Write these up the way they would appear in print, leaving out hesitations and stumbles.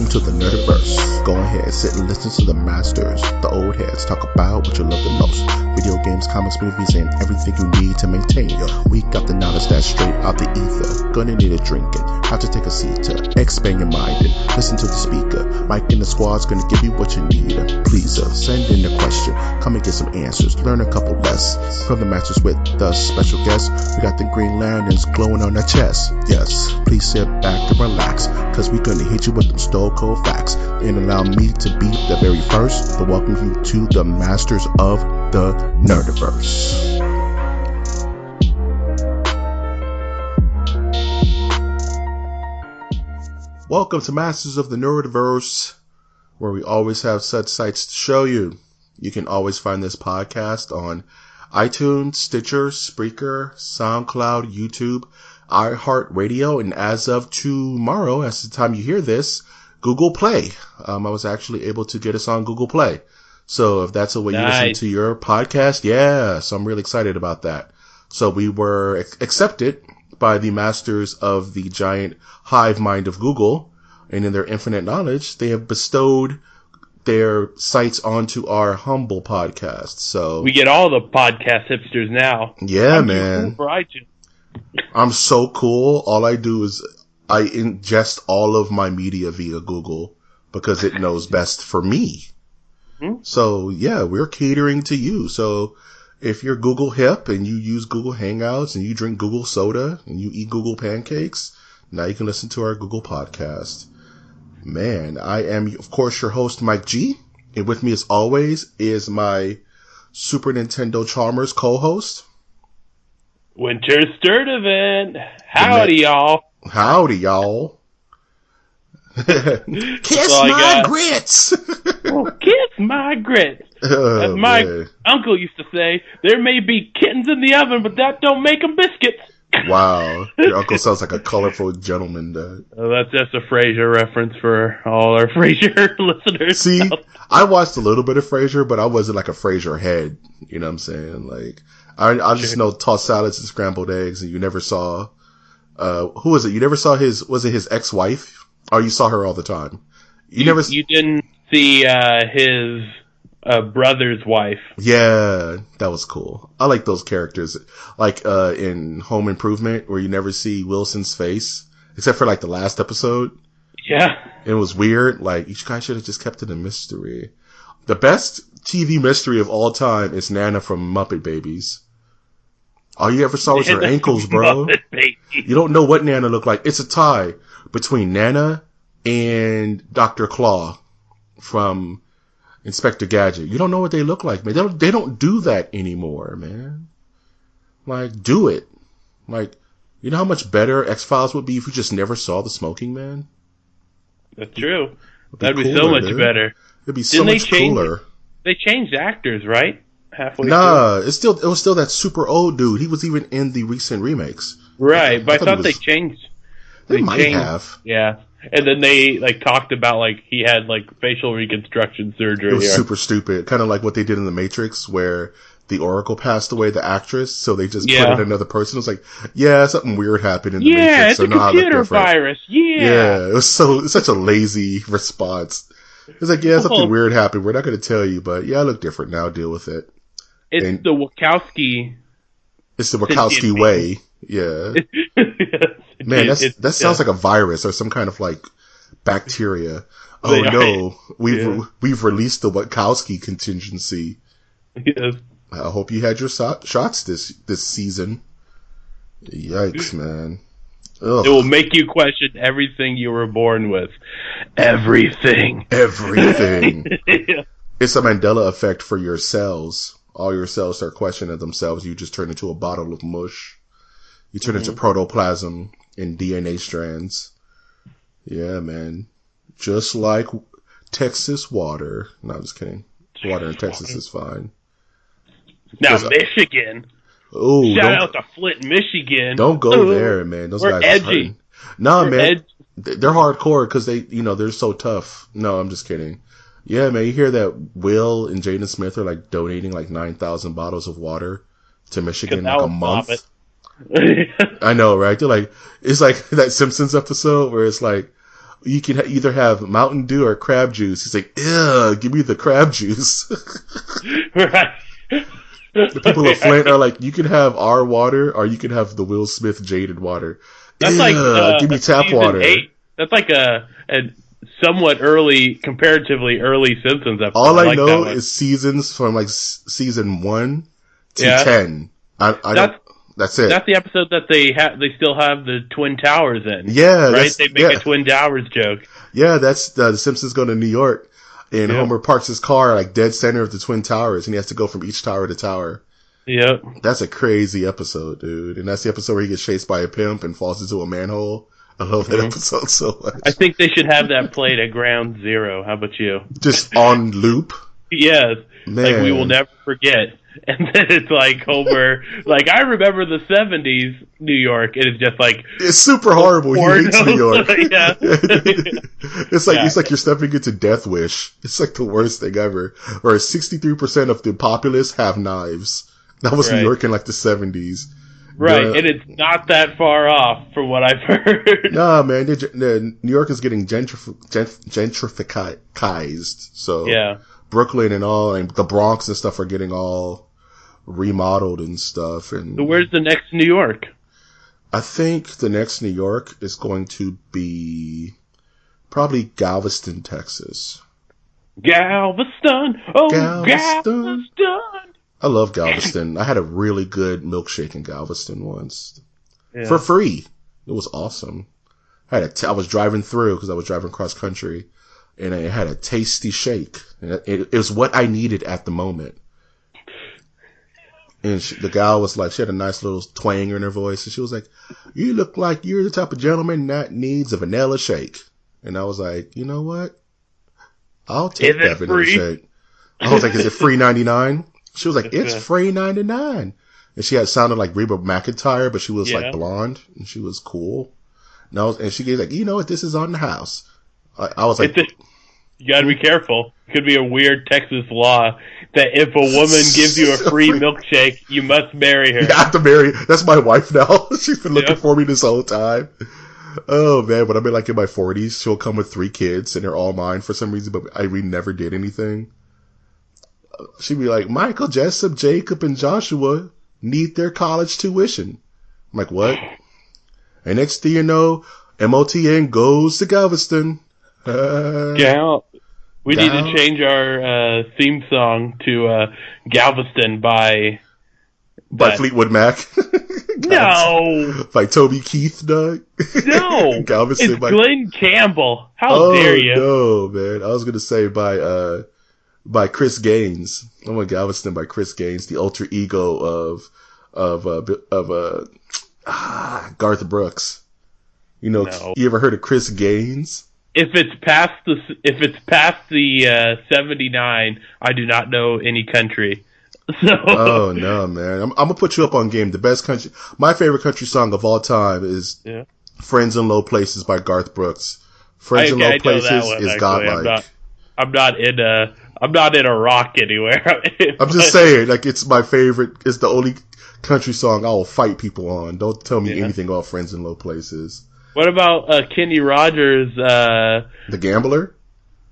welcome to the Nerdiverse. Go ahead, sit and listen to the masters, the old heads, talk about what you love the most. Video games, comics, movies, and everything you need to maintain. We got the knowledge that's straight out the ether. Gonna need a drink and have to take a seat to expand your mind and listen to the speaker. Mike and the squad's gonna give you what you need. Please send in a question, come and get some answers, learn a couple lessons from the masters with the special guests. We got the Green Lanterns glowing on their chest. Yes, please sit back and relax, cause we gonna hit you with them stone cold facts. And allow me to be the very first to welcome you to the masters of the Nerdiverse. Welcome to Masters of the Nerdiverse, where we always have such sights to show you. You can always find this podcast on iTunes, Stitcher, Spreaker, SoundCloud, YouTube, iHeartRadio, and as of tomorrow, as the time you hear this, Google Play. I was actually able to get us on Google Play. So if that's the way you listen to your podcast, yeah, so I'm really excited about that. So we were accepted by the masters of the giant hive mind of Google, and in their infinite knowledge, they have bestowed their sites onto our humble podcast. So we get all the podcast hipsters now. Yeah, I'm man. Cool for iTunes. I'm so cool. All I do is I ingest all of my media via Google because it knows best for me. Mm-hmm. So yeah, we're catering to you. So if you're Google hip and you use Google Hangouts and you drink Google soda and you eat Google pancakes, now you can listen to our Google podcast. Man, I am, of course, your host, Mike G. And with me, as always, is my Super Nintendo Chalmers co-host, Winter Sturdivant. Howdy, y'all. Howdy, y'all. Kiss my grits. Oh, kiss my grits. As my uncle used to say, there may be kittens in the oven, but that don't make them biscuits. Wow. Your uncle sounds like a colorful gentleman. That's just a Frasier reference for all our Frasier listeners. See, I watched a little bit of Frasier, but I wasn't like a Frasier head. You know what I'm saying? Like, I just know tossed salads and scrambled eggs, and you never saw, who was it? You never saw was it his ex-wife? Or you saw her all the time? You didn't see, his brother's wife. Yeah, that was cool. I like those characters. Like, in Home Improvement, where you never see Wilson's face, except for like the last episode. Yeah. It was weird. Like, you guys should have just kept it a mystery. The best TV mystery of all time is Nana from Muppet Babies. All you ever saw was her ankles, bro. You don't know what Nana looked like. It's a tie between Nana and Dr. Claw from Inspector Gadget. You don't know what they look like, man. They don't do that anymore, man. Like, do it. Like, you know how much better X-Files would be if you just never saw the Smoking Man? That's true. That'd be so much better. It'd be so much cooler. They changed actors, right? Halfway through. It was still that super old dude. He was even in the recent remakes. Right, but I thought they changed. They might have. Yeah. And then they talked about he had facial reconstruction surgery. It was super stupid. Kind of like what they did in The Matrix, where the Oracle passed away, the actress, so they just put in another person. It was like, yeah, something weird happened in The Matrix. Yeah, it's a computer virus. Yeah, it was such a lazy response. It's like, yeah, something weird happened. We're not going to tell you, but yeah, I look different now. Deal with it. It's the Wachowski. It's the Wachowski way. Yeah. Man, that sounds like a virus or some kind of bacteria. Oh no, we've released the Wachowski contingency. Yes. I hope you had your shots this season. Yikes, man. Ugh. It will make you question everything you were born with. Everything. Yeah. It's a Mandela effect for your cells. All your cells start questioning themselves. You just turn into a bottle of mush. You turn into protoplasm and DNA strands. Yeah, man. Just like Texas water. No, I'm just kidding. Water in Texas is fine. Now, Michigan. Oh, shout out to Flint, Michigan. Don't go there, man. Those guys are edgy. Nah, man. They're hardcore because they're so tough. No, I'm just kidding. Yeah, man. You hear that Will and Jaden Smith are donating 9,000 bottles of water to Michigan in a month? I know, right? They're it's like that Simpsons episode where it's you can either have Mountain Dew or crab juice. He's like, ew, give me the crab juice. Right. The people of Flint are like, you can have our water or you can have the Will Smith jaded water. That's give me tap water. 8. That's like a somewhat comparatively early Simpsons episode. All I know is seasons from like season 1 to 10. That's it. That's the episode that they still have the Twin Towers in. Yeah, right. They make a Twin Towers joke. Yeah, that's the Simpsons go to New York, and Homer parks his car like dead center of the Twin Towers, and he has to go from each tower to tower. Yep. That's a crazy episode, dude. And that's the episode where he gets chased by a pimp and falls into a manhole. I love that episode so much. I think they should have that played at Ground Zero. How about you? Just on loop? Yes. Man. Like, we will never forget. And then it's like Homer, like, I remember the 70s New York, and it's just like... It's super horrible. He hates New York. Yeah. It's like you're stepping into Death Wish. It's like the worst thing ever. Where 63% of the populace have knives. That was New York in like the 70s. Right, and it's not that far off from what I've heard. Nah, man, New York is getting gentrified. So yeah. Brooklyn and all, and the Bronx and stuff are getting all remodeled and stuff. And so where's the next New York? I think the next New York is going to be probably Galveston, Texas. Galveston! Oh, Galveston! I love Galveston. I had a really good milkshake in Galveston once. Yeah. For free. It was awesome. I was driving through because I was driving cross country, and I had a tasty shake. And it was what I needed at the moment. And the gal was like, she had a nice little twang in her voice, and she was like, you look like you're the type of gentleman that needs a vanilla shake. And I was like, you know what? I'll take that vanilla shake. I was like, is it free 99? She was like, it's free 99. And she had sounded like Reba McEntire, but she was like blonde, and she was cool. And she gave like, you know what, this is on the house. I was like, you gotta be careful. It could be a weird Texas law that if a woman gives you a free milkshake, you must marry her. You have to marry. That's my wife now. She's been looking for me this whole time. Oh man, when I'm in my 40s, she'll come with 3 kids, and they're all mine for some reason, but we never did anything. She'd be like, Michael, Jessup, Jacob, and Joshua need their college tuition. I'm like, what? And next thing you know, MOTN goes to Galveston. We need to change our theme song to Galveston by Fleetwood Mac. No. By Toby Keith, Doug. No. Galveston it's Glenn Campbell. How dare you? No, man. I was going to say by Chris Gaines. I want Galveston by Chris Gaines, the alter ego of Garth Brooks. You know, no. You ever heard of Chris Gaines? If it's past the 79, I do not know any country. So. Oh no, man! I'm gonna put you up on game. The best country, my favorite country song of all time is "Friends in Low Places" by Garth Brooks. "Friends in Low Places" is godlike. I'm not in a rock anywhere. I'm just saying, like, it's my favorite. It's the only country song I will fight people on. Don't tell me anything about "Friends in Low Places." What about Kenny Rogers? The Gambler?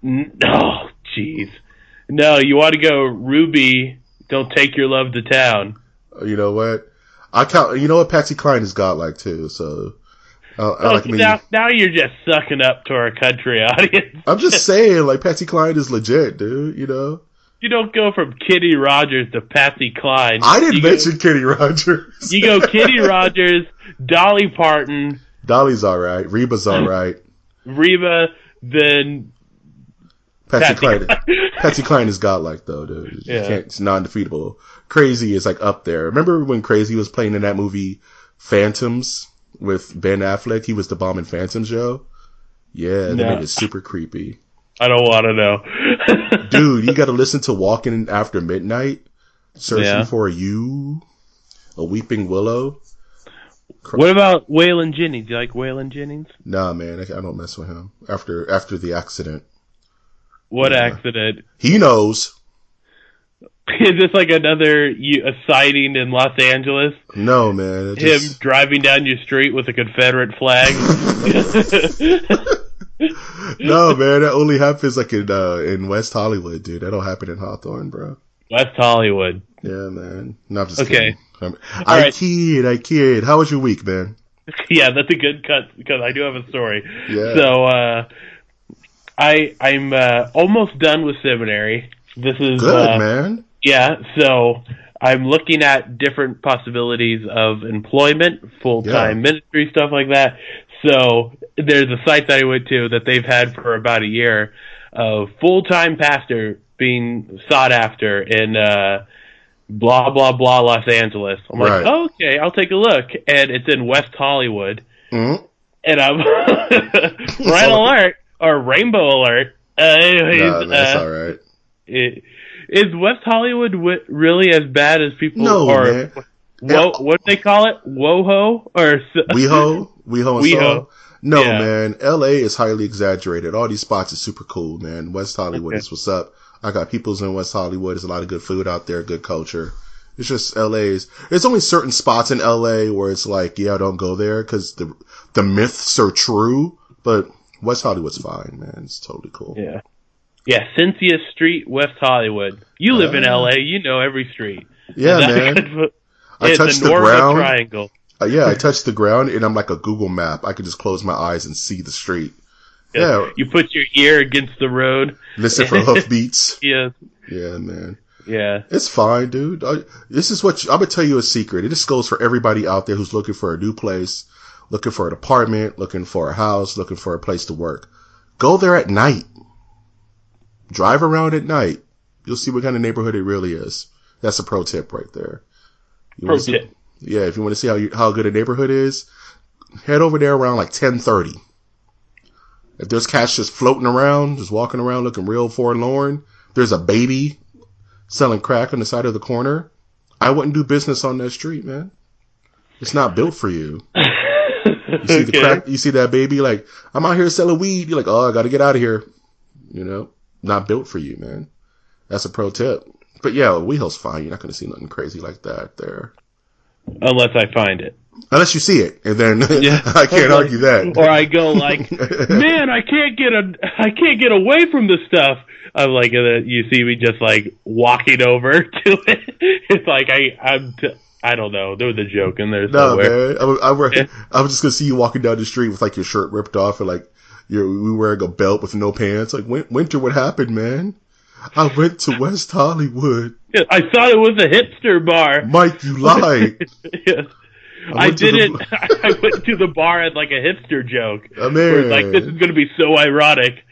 Oh, jeez. No, you want to go Ruby, Don't Take Your Love to Town. You know what? You know what? Patsy Cline is godlike, too, so... Now you're just sucking up to our country audience. I'm just saying, like, Patsy Cline is legit, dude, you know? You don't go from Kenny Rogers to Patsy Cline. I didn't mention Kenny Rogers. You go Kenny Rogers, Dolly Parton... Dolly's alright. Reba's alright. Reba, then... Patsy Cline. Patsy Cline is godlike, though, dude. Yeah. It's non-defeatable. Crazy is, like, up there. Remember when Crazy was playing in that movie Phantoms with Ben Affleck? He was the bomb in Phantoms, yo. Yeah, they made it super creepy. I don't want to know. Dude, you gotta listen to Walking After Midnight. Searching for You. A Weeping Willow. What about Waylon Jennings? Do you like Waylon Jennings? Nah, man, I don't mess with him. After the accident. What accident? He knows. Is this like another sighting in Los Angeles? No, man. Him driving down your street with a Confederate flag? No, man, that only happens like in West Hollywood, dude. That don't happen in Hawthorne, bro. West Hollywood. Yeah, man. No, I'm just Okay. kidding. I kid. How was your week, man? Yeah, that's a good cut because I do have a story. Yeah. So I'm almost done with seminary. This is good, man. Yeah, so I'm looking at different possibilities of employment, full-time ministry, stuff like that. So there's a site that I went to that they've had for about a year of full-time pastor being sought after in blah, blah, blah, Los Angeles. I'm like, okay, I'll take a look. And it's in West Hollywood. Mm-hmm. And I'm red alert, or rainbow alert. No, that's all right. Is West Hollywood really as bad as people? Man. What do they call it? WoHo or WeHo. No, man. L.A. is highly exaggerated. All these spots are super cool, man. West Hollywood is what's up. I got peoples in West Hollywood. There's a lot of good food out there, good culture. It's just L.A.'s. There's only certain spots in L.A. where it's like, don't go there because the myths are true. But West Hollywood's fine, man. It's totally cool. Yeah. Yeah, Cynthia Street, West Hollywood. You live in L.A., you know every street. Yeah, man. I touched the ground. Triangle. I touched the ground, and I'm like a Google map. I could just close my eyes and see the street. Yeah. You put your ear against the road. Listen for hoofbeats. Yeah. Yeah, man. Yeah. It's fine, dude. This is what I'm going to tell you a secret. This goes for everybody out there who's looking for a new place, looking for an apartment, looking for a house, looking for a place to work. Go there at night. Drive around at night. You'll see what kind of neighborhood it really is. That's a pro tip right there. Tip. Yeah, if you want to see how good a neighborhood is, head over there around like 10:30. If there's cats just floating around, just walking around looking real forlorn, there's a baby selling crack on the side of the corner, I wouldn't do business on that street, man. It's not built for you. You see the crack, you see that baby like, I'm out here selling weed. You're like, oh, I got to get out of here. Not built for you, man. That's a pro tip. But yeah, WeHo's fine. You're not going to see nothing crazy like that there. Unless I find it. Unless you see it, and then I can't argue that. Or I go like, man, I can't get away from this stuff. I'm like, you see me just like walking over to it. It's like I don't know. There was a joke in there somewhere. No, man. I was just gonna see you walking down the street with like your shirt ripped off and like we wearing a belt with no pants. Like, Winter, what happened, man? I went to West Hollywood. Yeah, I thought it was a hipster bar. Mike, you lied. Yes. I didn't. I went to the bar as like a hipster joke. Man. Where it's like, this is going to be so ironic.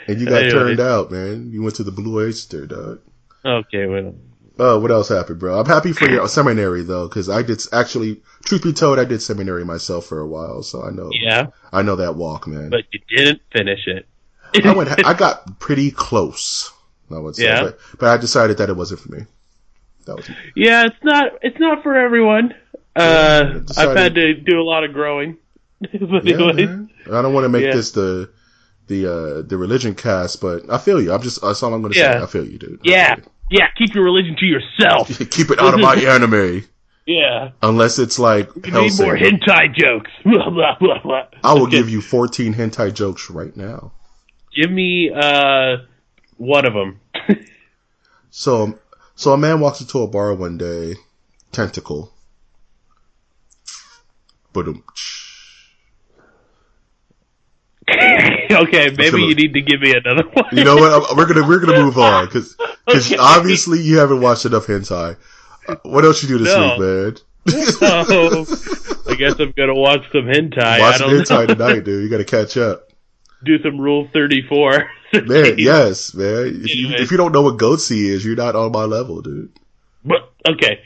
And you got turned out, man. You went to the Blue Oyster, dog. Okay, well. What else happened, bro? I'm happy for your seminary, though, because I did actually, truth be told, I did seminary myself for a while, so I know. Yeah. I know that walk, man. But you didn't finish it. I got pretty close, I would say. Yeah. But I decided that it wasn't for me. That was. Yeah, it's not for everyone. I've had to do a lot of growing. But anyway. Man. I don't want to make this the religion cast, but I feel you. That's all I'm going to say. I feel you, dude. Yeah. Yeah, keep your religion to yourself. Keep it out of my anime. Yeah. Unless it's like you need more hentai jokes. Blah, blah, blah, blah. I will give you 14 hentai jokes right now. Give me one of them. So a man walks into a bar one day, tentacle. Boom. Okay, maybe you need to give me another one. You know what? We're gonna move on because obviously you haven't watched enough hentai. What else you do this week, man? I guess I'm gonna watch some hentai. Watch some hentai tonight, dude. You gotta catch up. Do some Rule 34. Man, yes, man. If you don't know what goatse is, you're not on my level, dude. But okay,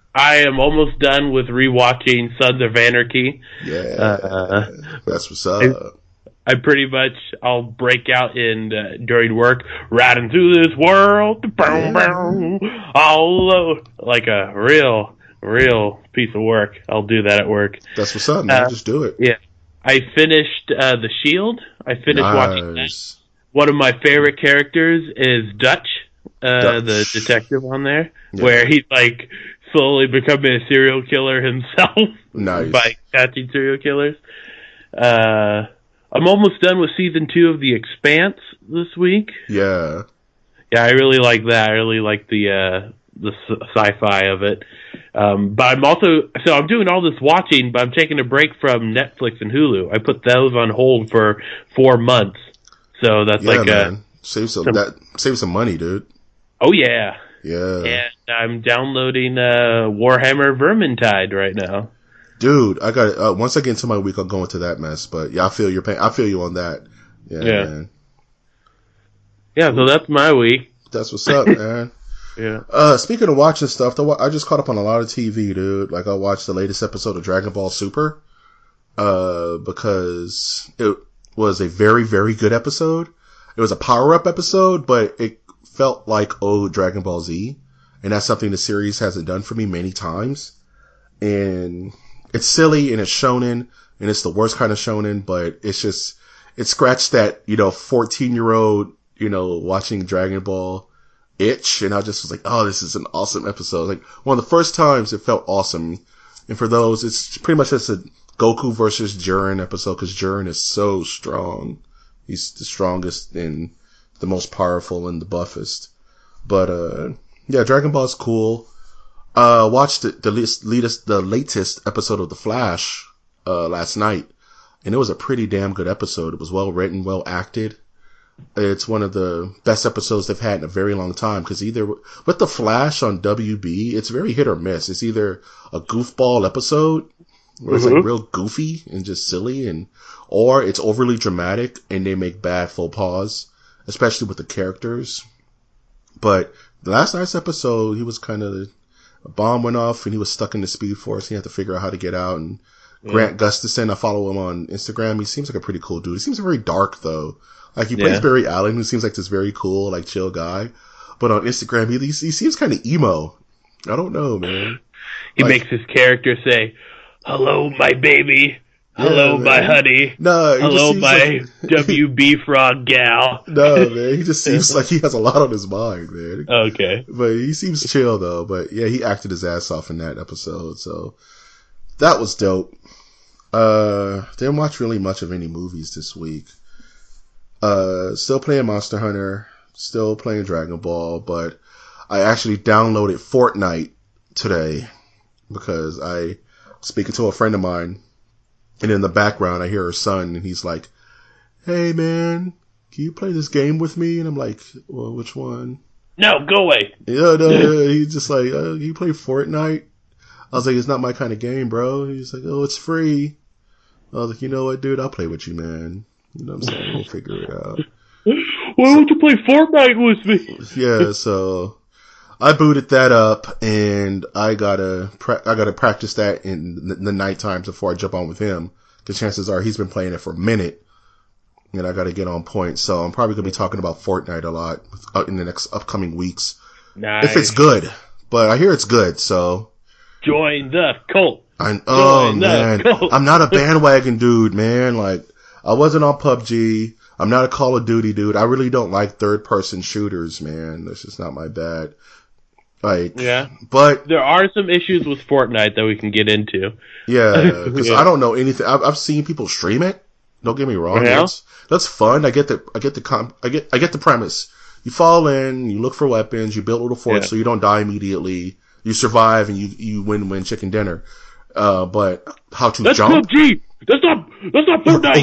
I am almost done with rewatching Sons of Anarchy. Yeah, that's what's up. I'll break out during work, riding through this world, all over, like a real piece of work. I'll do that at work. That's what's up, man. Just do it. Yeah, I finished The Shield. I finished watching that. One of my favorite characters is Dutch, the detective on there, where he's like slowly becoming a serial killer himself. Nice. by catching serial killers. I'm almost done with season 2 of The Expanse this week. Yeah. Yeah, I really like that. I really like the sci-fi of it. But I'm doing all this watching, but I'm taking a break from Netflix and Hulu. I put those on hold for 4 months. So that's man. Save some money, dude. Oh yeah. Yeah. And I'm downloading Warhammer Vermintide right now. Dude, I got once I get into my week, I'll go into that mess. But yeah, I feel your pain. I feel you on that. Yeah. Man. Yeah, so that's my week. That's what's up, man. Yeah. Speaking of watching stuff, I just caught up on a lot of TV, dude. Like I watched the latest episode of Dragon Ball Super, because it was a very, very good episode. It was a power-up episode, but it felt like old Dragon Ball Z, and that's something the series hasn't done for me many times. And it's silly, and it's shonen, and it's the worst kind of shonen, but it scratched that, 14-year-old, watching Dragon Ball itch, and I just was like, oh, this is an awesome episode. Like, one of the first times it felt awesome. And for those, it's pretty much just a Goku versus Jiren episode, because Jiren is so strong. He's the strongest and the most powerful and the buffest. But, yeah, Dragon Ball is cool. Watched the latest episode of The Flash, last night. And it was a pretty damn good episode. It was well written, well acted. It's one of the best episodes they've had in a very long time, because either with The Flash on WB, it's very hit or miss. It's either a goofball episode where it's like real goofy and just silly, or it's overly dramatic and they make bad faux pas, especially with the characters. But the last night's episode, he was a bomb went off and he was stuck in the Speed Force. He had to figure out how to get out. And Grant Gustafson, I follow him on Instagram. He seems like a pretty cool dude. He seems very dark though. Like, he plays Barry Allen, who seems like this very cool, like, chill guy. But on Instagram, he seems kind of emo. I don't know, man. He makes his character say, "Hello, my baby. Hello, my honey. No, hello, my WB frog gal." No, man. He just seems like he has a lot on his mind, man. Okay. But he seems chill, though. But, yeah, he acted his ass off in that episode. So, that was dope. Didn't watch really much of any movies this week. Still playing Monster Hunter, still playing Dragon Ball, but I actually downloaded Fortnite today because I speaking to a friend of mine, and in the background I hear her son, and he's like, "Hey man, can you play this game with me?" And I'm like, "Well, which one?" "No, go away." No. He's just like, "Can you play Fortnite?" I was like, "It's not my kind of game, bro." He's like, "Oh, it's free." I was like, "You know what, dude? I'll play with you, man. You know what I'm saying? We'll figure it out." Why don't you play Fortnite with me? Yeah, so I booted that up, and I gotta practice that in the night times before I jump on with him. Because chances are he's been playing it for a minute, and I gotta get on point. So I'm probably gonna be talking about Fortnite a lot in the next upcoming weeks. Nice. If it's good, but I hear it's good. So join the cult. Man, I'm not a bandwagon dude, man. Like, I wasn't on PUBG. I'm not a Call of Duty dude. I really don't like third-person shooters, man. That's just not my bad. Like, yeah. But there are some issues with Fortnite that we can get into. Yeah, because I don't know anything. I've seen people stream it. Don't get me wrong. Yeah. That's fun. I get the premise. You fall in, you look for weapons, you build little forts so you don't die immediately. You survive and you win chicken dinner. But how to jump? PUBG. That's not Fortnite.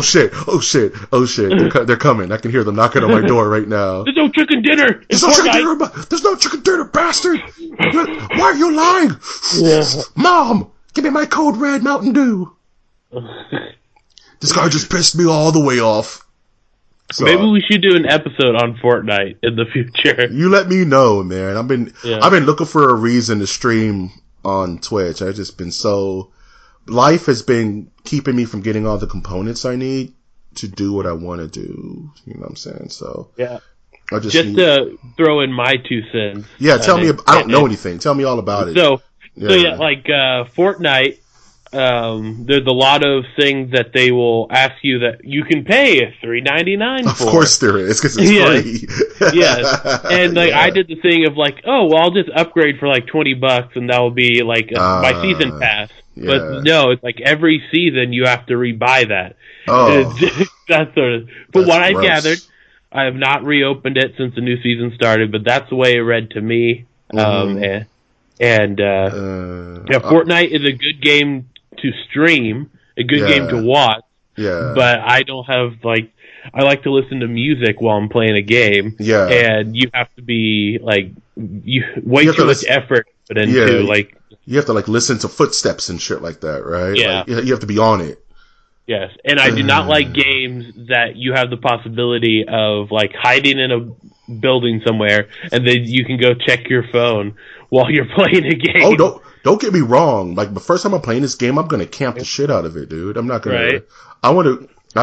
Oh shit! They're coming. I can hear them knocking on my door right now. There's no chicken dinner. There's no chicken dinner, bastard! Why are you lying? Yeah. Mom, give me my Code Red Mountain Dew. This guy just pissed me all the way off. So, maybe we should do an episode on Fortnite in the future. You let me know, man. I've been looking for a reason to stream on Twitch. I've just been life has been keeping me from getting all the components I need to do what I want to do. You know what I'm saying? So yeah, I just to throw in my 2 cents. Yeah, tell me. I don't know anything. Tell me all about it. So Fortnite. there's a lot of things that they will ask you that you can pay $3.99 for. Of course there is, because it's free. Yes. And like I did the thing of like, oh, well, I'll just upgrade for like $20 and that will be like my season pass. But no, it's like every season you have to rebuy that. Oh, that's sort of. But what I gathered, I have not reopened it since the new season started, but that's the way it read to me. Fortnite is a good game to stream, a good game to watch. Yeah. But I don't have I like to listen to music while I'm playing a game. Yeah. And you have to be way too much effort put into you have to listen to footsteps and shit like that, right? Yeah. You have to be on it. Yes, and I do not like games that you have the possibility of hiding in a building somewhere and then you can go check your phone while you're playing a game. Oh, don't get me wrong. The first time I'm playing this game, I'm gonna camp the shit out of it, dude. I'm not gonna. Right. I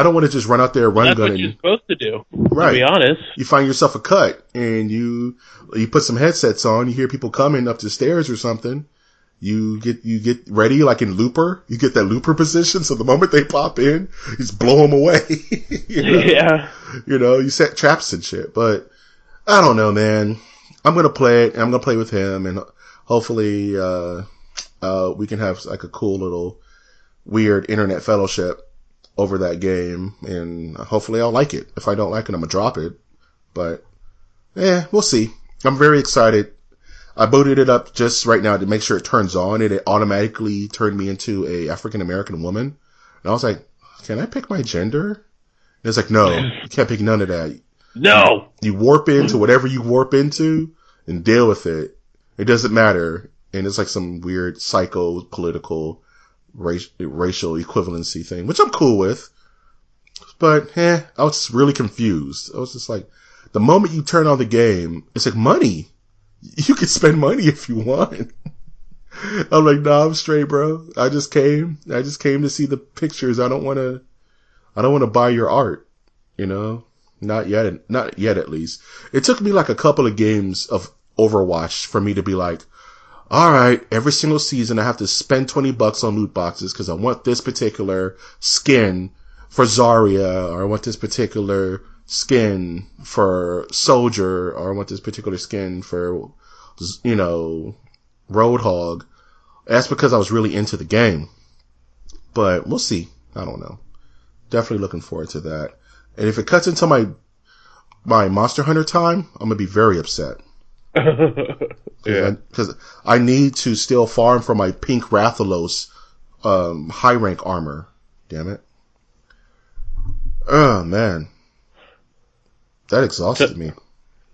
don't want to just run out there, run gun. That's what you're supposed to do. Right. To be honest, you find yourself a cut and you put some headsets on. You hear people coming up the stairs or something. You get ready in Looper. You get that Looper position, so the moment they pop in, you just blow them away. Yeah. You set traps and shit. But I don't know, man. I'm gonna play it, and I'm gonna play with him, and hopefully we can have a cool little weird internet fellowship over that game, and hopefully I'll like it. If I don't like it, I'm gonna drop it. But we'll see. I'm very excited. I booted it up just right now to make sure it turns on, and it automatically turned me into a African American woman. And I was like, can I pick my gender? And it's like, no, you can't pick none of that. No! You warp into whatever you warp into and deal with it. It doesn't matter. And it's some weird psycho-political racial equivalency thing, which I'm cool with. But, I was really confused. I was just the moment you turn on the game, it's money. You can spend money if you want. I'm nah, I'm straight, bro. I just came to see the pictures. I don't want to buy your art, Not yet at least. It took me a couple of games of Overwatch for me to be all right, every single season I have to spend $20 on loot boxes because I want this particular skin for Zarya, or I want this particular skin for Soldier, or I want this particular skin for, Roadhog. That's because I was really into the game. But we'll see. I don't know. Definitely looking forward to that. And if it cuts into my Monster Hunter time, I'm gonna be very upset. Because I need to still farm for my pink Rathalos high rank armor. Damn it. Oh man. That exhausted me.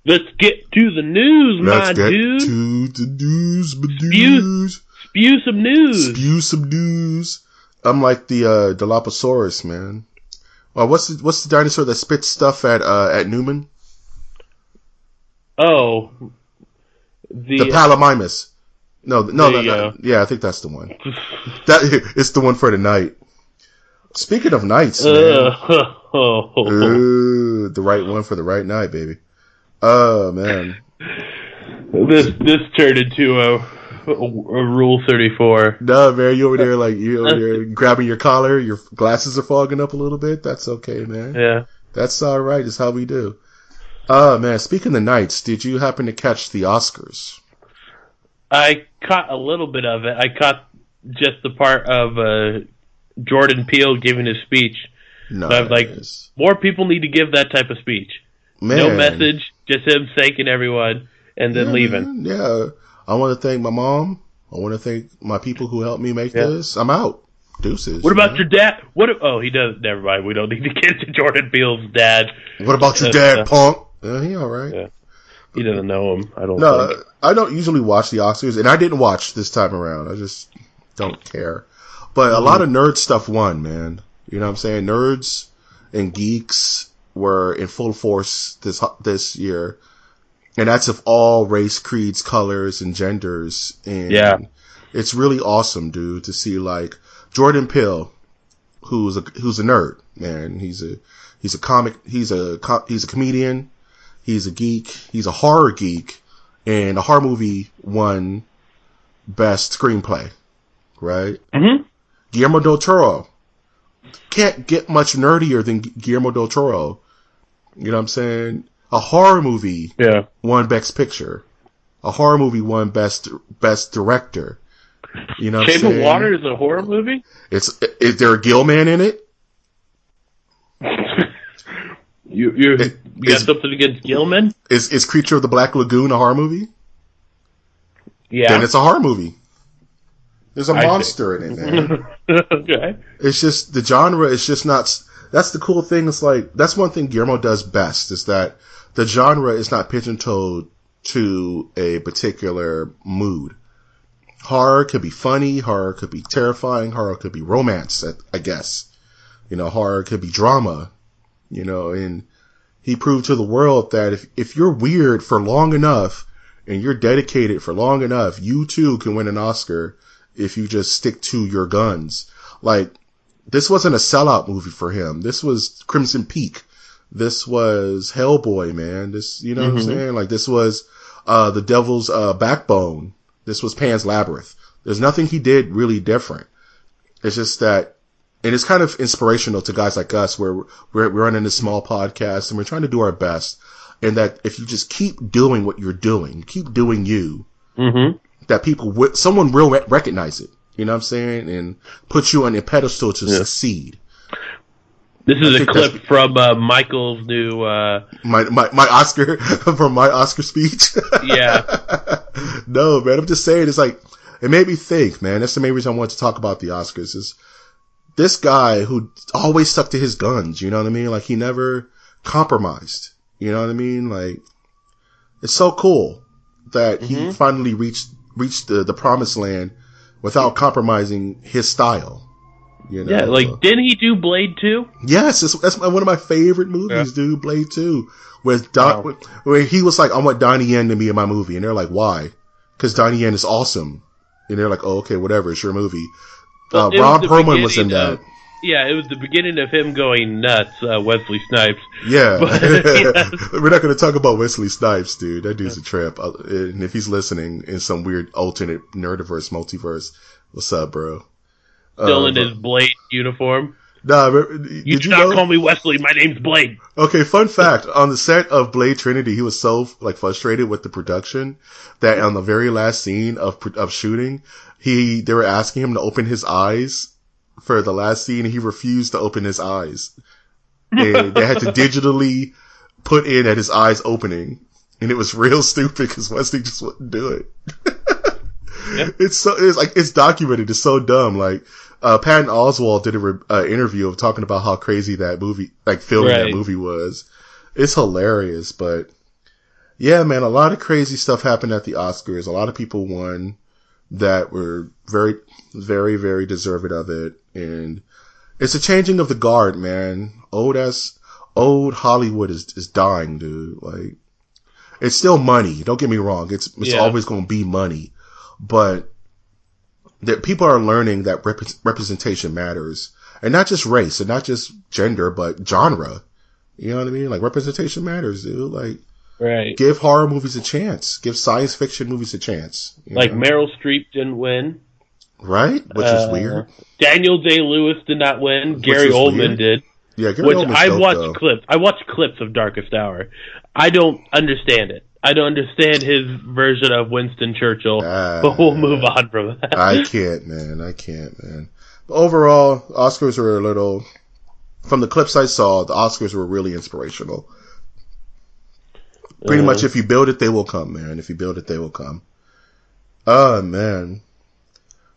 Let's get to the news, dude. Let's get to the news, my dudes. Spew some news. Spew some news. I'm like the Dilophosaurus, man. Well, what's the dinosaur that spits stuff at Newman? Oh, the Palomimus. No. Yeah, I think that's the one. It's the one for the night. Speaking of nights, man. Ooh, the right one for the right night, baby. Oh man. This turned into a Rule 34. No, man, you over there grabbing your collar, your glasses are fogging up a little bit. That's okay, man. Yeah. That's all right. It's how we do. Man, speaking of nights, did you happen to catch the Oscars? I caught a little bit of it. I caught just the part of Jordan Peele giving his speech. Nice. So I was more people need to give that type of speech. Man. No message, just him thanking everyone and then leaving. Yeah. I want to thank my mom. I want to thank my people who helped me make this. I'm out. Deuces. What about your dad? He does. Never mind. We don't need to get to Jordan Peele's dad. What about your dad, punk? He all right. Yeah. He doesn't know him. I don't think. I don't usually watch the Oscars, and I didn't watch this time around. I just don't care. But a lot of nerd stuff won, man. You know what I'm saying? Nerds and geeks were in full force this year. And that's of all race, creeds, colors, and genders. And it's really awesome, dude, to see Jordan Peele, who's a nerd, man. He's a comedian, he's a geek, he's a horror geek, and a horror movie won best screenplay, right? Mm-hmm. Guillermo del Toro. Can't get much nerdier than Guillermo del Toro. You know what I'm saying? A horror movie won Best Picture. A horror movie won Best Director. You know what I'm saying? Shape of Water is a horror movie? Is there a Gill Man in it? You got something against Gilman? Is Creature of the Black Lagoon a horror movie? Yeah. Then it's a horror movie. There's a monster in it, man. Okay. It's just, the genre is just not, that's the cool thing. It's like, that's one thing Guillermo does best, is that the genre is not pigeonholed to a particular mood. Horror could be funny, horror could be terrifying, horror could be romance, I guess. You know, horror could be drama, you know, and he proved to the world that if you're weird for long enough and you're dedicated for long enough, you too can win an Oscar if you just stick to your guns. Like, this wasn't a sellout movie for him. This was Crimson Peak. This was Hellboy, man. This, you know what I'm saying? Like, this was The Devil's Backbone. This was Pan's Labyrinth. There's nothing he did really different. It's just that, and it's kind of inspirational to guys like us, where we're running this small podcast and we're trying to do our best. And that if you just keep doing what you're doing, keep doing you, that people someone will recognize it. You know what I'm saying? And put you on a pedestal to succeed. This is a clip from Michael's new my Oscar from my Oscar speech. Yeah. No, man, I'm just saying, it's like, it made me think, man. That's the main reason I wanted to talk about the Oscars, is this guy who always stuck to his guns, you know what I mean? Like, he never compromised. You know what I mean? Like, it's so cool that he finally reached the promised land without compromising his style. You know? Yeah, like, didn't he do Blade 2? Yes, that's one of my favorite movies, dude. Blade 2. Where he was like, I want Donnie Yen to be in my movie. And they're like, why? Because Donnie Yen is awesome. And they're like, oh, okay, whatever, it's your movie. Well, Ron Perlman was in that. Yeah, it was the beginning of him going nuts, Wesley Snipes. Yeah. But, we're not going to talk about Wesley Snipes, dude. That dude's a trip. And if he's listening in some weird alternate nerdiverse, multiverse, what's up, bro? Still in his Blade uniform. Nah, you do not call me Wesley. My name's Blade. Okay, fun fact. On the set of Blade Trinity, he was so frustrated with the production that on the very last scene of shooting, they were asking him to open his eyes for the last scene, and he refused to open his eyes. And they had to digitally put in at his eyes opening, and it was real stupid because Wesley just wouldn't do it. Yep. It's documented. It's so dumb. Like, Patton Oswalt did an interview of talking about how crazy that movie, like filming that movie was. It's hilarious, but yeah, man, a lot of crazy stuff happened at the Oscars. A lot of people won that were very, very, very deserving of it. And it's a changing of the guard, man. Old Hollywood is dying, dude. Like, it's still money. Don't get me wrong. It's always going to be money, but that people are learning that representation matters, and not just race and not just gender, but genre. You know what I mean? Like, representation matters, dude. Like, give horror movies a chance. Give science fiction movies a chance. Like, Meryl Streep didn't win. Right? Which is weird. Daniel Day-Lewis did not win. Gary Oldman did. Yeah, Gary Oldman's I watched clips of Darkest Hour. I don't understand it. I don't understand his version of Winston Churchill, but we'll move on from that. I can't, man. But overall, Oscars were a little, from the clips I saw, the Oscars were really inspirational. Pretty much, if you build it, they will come, man. If you build it, they will come. Man.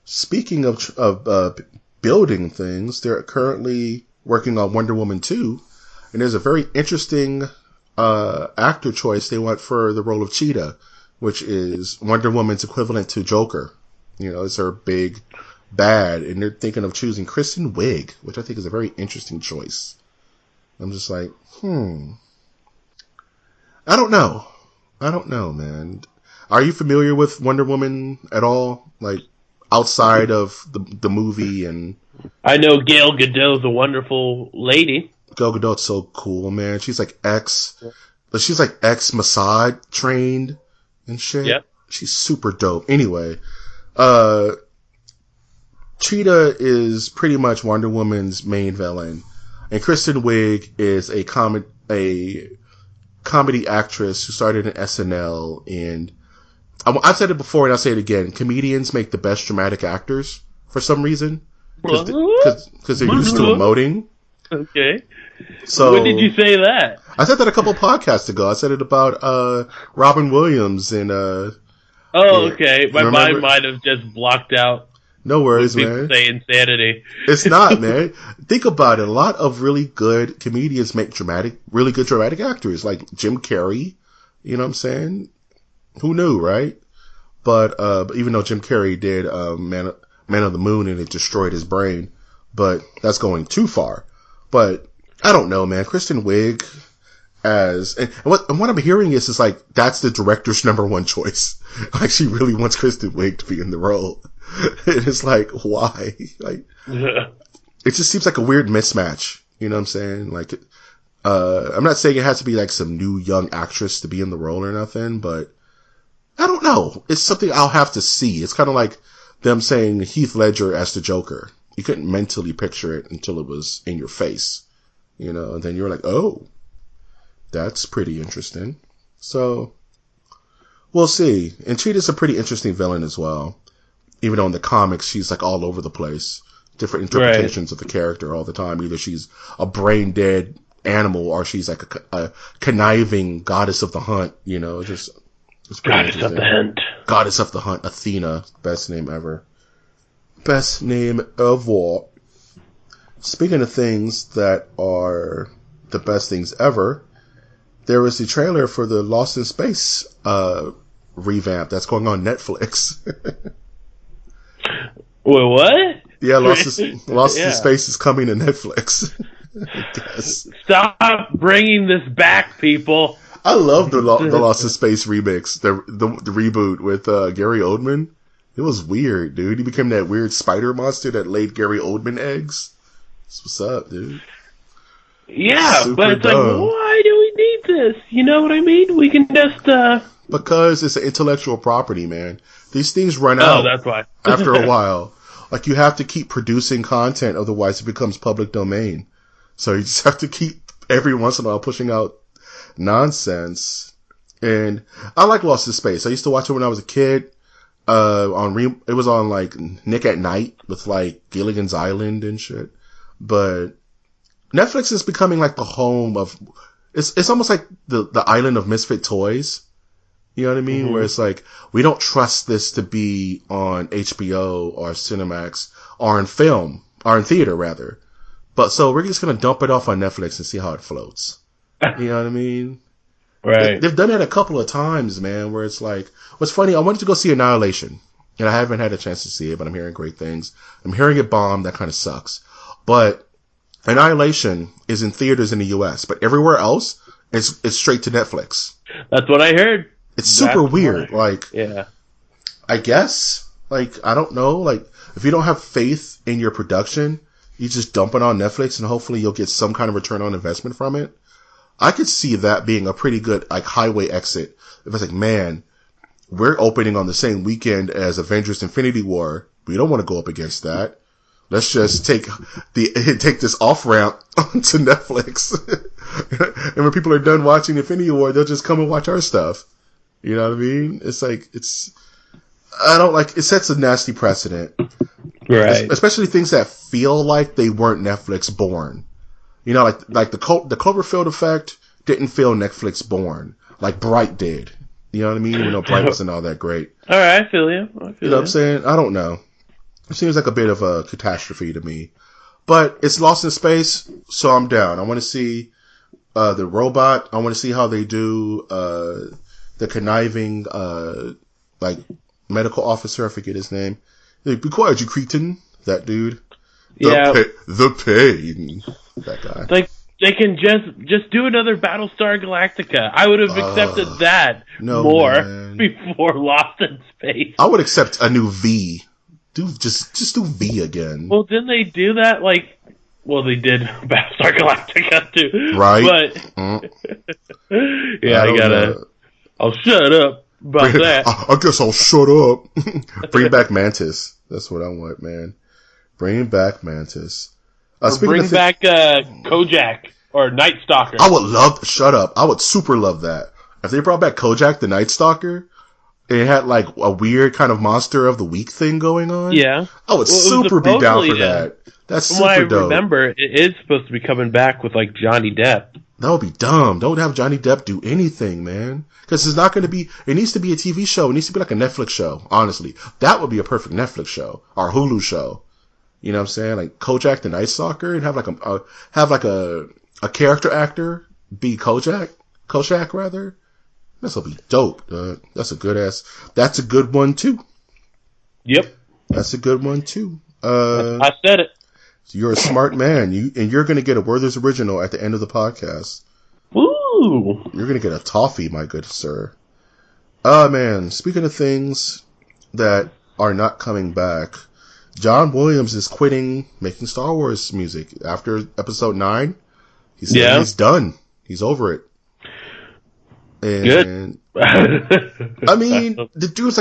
Speaking of building things, they're currently working on Wonder Woman 2, and there's a very interesting actor choice they want for the role of Cheetah, which is Wonder Woman's equivalent to Joker. You know, it's her big bad, and they're thinking of choosing Kristen Wiig, which I think is a very interesting choice. I'm just like, I don't know, man. Are you familiar with Wonder Woman at all? Like, outside of the movie? And I know Gal Gadot's a wonderful lady. Gal Gadot's so cool, man. She's like ex-Mossad trained and shit. Yep. She's super dope. Anyway, Cheetah is pretty much Wonder Woman's main villain, and Kristen Wiig is a comedy actress who started in SNL. And I've said it before, and I'll say it again: comedians make the best dramatic actors for some reason, because they're used to emoting. Okay. So when did you say that? I said that a couple podcasts ago. I said it about Robin Williams and. Okay. My mind might have just blocked out. No worries, when man. People say insanity. It's not, man. Think about it. A lot of really good comedians make really good dramatic actors, like Jim Carrey. You know what I'm saying? Who knew, right? But even though Jim Carrey did Man of the Moon and it destroyed his brain, but that's going too far. But I don't know, man. Kristen Wiig and what I'm hearing is like that's the director's number one choice. Like she really wants Kristen Wiig to be in the role. And it's like, why? Like, it just seems like a weird mismatch. You know what I'm saying? Like, I'm not saying it has to be like some new young actress to be in the role or nothing, but I don't know. It's something I'll have to see. It's kind of like them saying Heath Ledger as the Joker. You couldn't mentally picture it until it was in your face, you know, and then you're like, oh, that's pretty interesting. So we'll see. And Cheetah's a pretty interesting villain as well. Even though in the comics, she's like all over the place. Different interpretations of the character all the time. Either she's a brain dead animal or she's like a conniving goddess of the hunt, you know, it's Goddess of the Hunt. Goddess of the Hunt, Athena. Best name ever. Best name ever. Speaking of things that are the best things ever, there was the trailer for the Lost in Space revamp that's going on Netflix. Wait, what? Yeah, Lost in Space is coming to Netflix. I guess. Stop bringing this back, people. I love the Lost in Space remix, the reboot with Gary Oldman. It was weird, dude. He became that weird spider monster that laid Gary Oldman eggs. That's what's up, dude. Yeah, Super but it's dumb. like, why do we need this? You know what I mean? We can just Because it's an intellectual property, man. These things run out. Oh, that's why. After a while. Like, you have to keep producing content, otherwise it becomes public domain. So you just have to keep, every once in a while, pushing out nonsense. And I like Lost in Space. I used to watch it when I was a kid. It was on, like, Nick at Night with, like, Gilligan's Island and shit. But Netflix is becoming, like, the home of, it's almost like the island of misfit toys. You know what I mean? Mm-hmm. Where it's like, we don't trust this to be on HBO or Cinemax or in film, or in theater rather. But so we're just going to dump it off on Netflix and see how it floats. You know what I mean? Right. They've done it a couple of times, man, where it's like, what's funny, I wanted to go see Annihilation, and I haven't had a chance to see it, but I'm hearing great things. I'm hearing it bomb. That kind of sucks. But Annihilation is in theaters in the US, but everywhere else, it's straight to Netflix. That's what I heard. It's super weird. Like, yeah. I guess, like, I don't know, like, if you don't have faith in your production, you just dump it on Netflix and hopefully you'll get some kind of return on investment from it. I could see that being a pretty good, like, highway exit. If it's like, man, we're opening on the same weekend as Avengers Infinity War. We don't want to go up against that. Let's just take this off ramp onto Netflix. And when people are done watching Infinity War, they'll just come and watch our stuff. You know what I mean? It's like, it sets a nasty precedent. Right. Especially things that feel like they weren't Netflix born. You know, like the Cloverfield Effect didn't feel Netflix born. Like Bright did. You know what I mean? Even though Bright wasn't all that great. Alright, I feel you. You know what I'm saying? I don't know. It seems like a bit of a catastrophe to me. But it's Lost in Space, so I'm down. I want to see the robot. I want to see how they do the conniving, like, medical officer, I forget his name. Like, be quiet, you cretin. That dude. The pain. That guy. Like, they can just do another Battlestar Galactica. I would have accepted that more before Lost in Space. I would accept a new V. Just do V again. Well, didn't they do that, like... Well, they did Battlestar Galactica, too. Right. But... yeah, I'll shut up about that. I guess I'll shut up. Bring back Mantis. That's what I want, man. Bring back Mantis. Or bring back Kojak or Night Stalker. I would love. Shut up. I would super love that if they brought back Kojak the Night Stalker. It had like a weird kind of monster of the week thing going on. Yeah, I would super be down for that. That's super dope. From what I remember, it is supposed to be coming back with like Johnny Depp. That would be dumb. Don't have Johnny Depp do anything, man. Because it's not going to be. It needs to be a TV show. It needs to be like a Netflix show. Honestly, that would be a perfect Netflix show or Hulu show. You know what I'm saying? Like Kojak the Night Stalker, and have like a character actor be Kojak rather. This will be dope. That's a good ass. That's a good one too. Yep. That's a good one too. I said it. You're a smart man. You're going to get a Werther's Original at the end of the podcast. Ooh. You're going to get a toffee, my good sir. Man, speaking of things that are not coming back, John Williams is quitting making Star Wars music after episode 9. He said he's done. He's over it. And, good. I mean, the dude's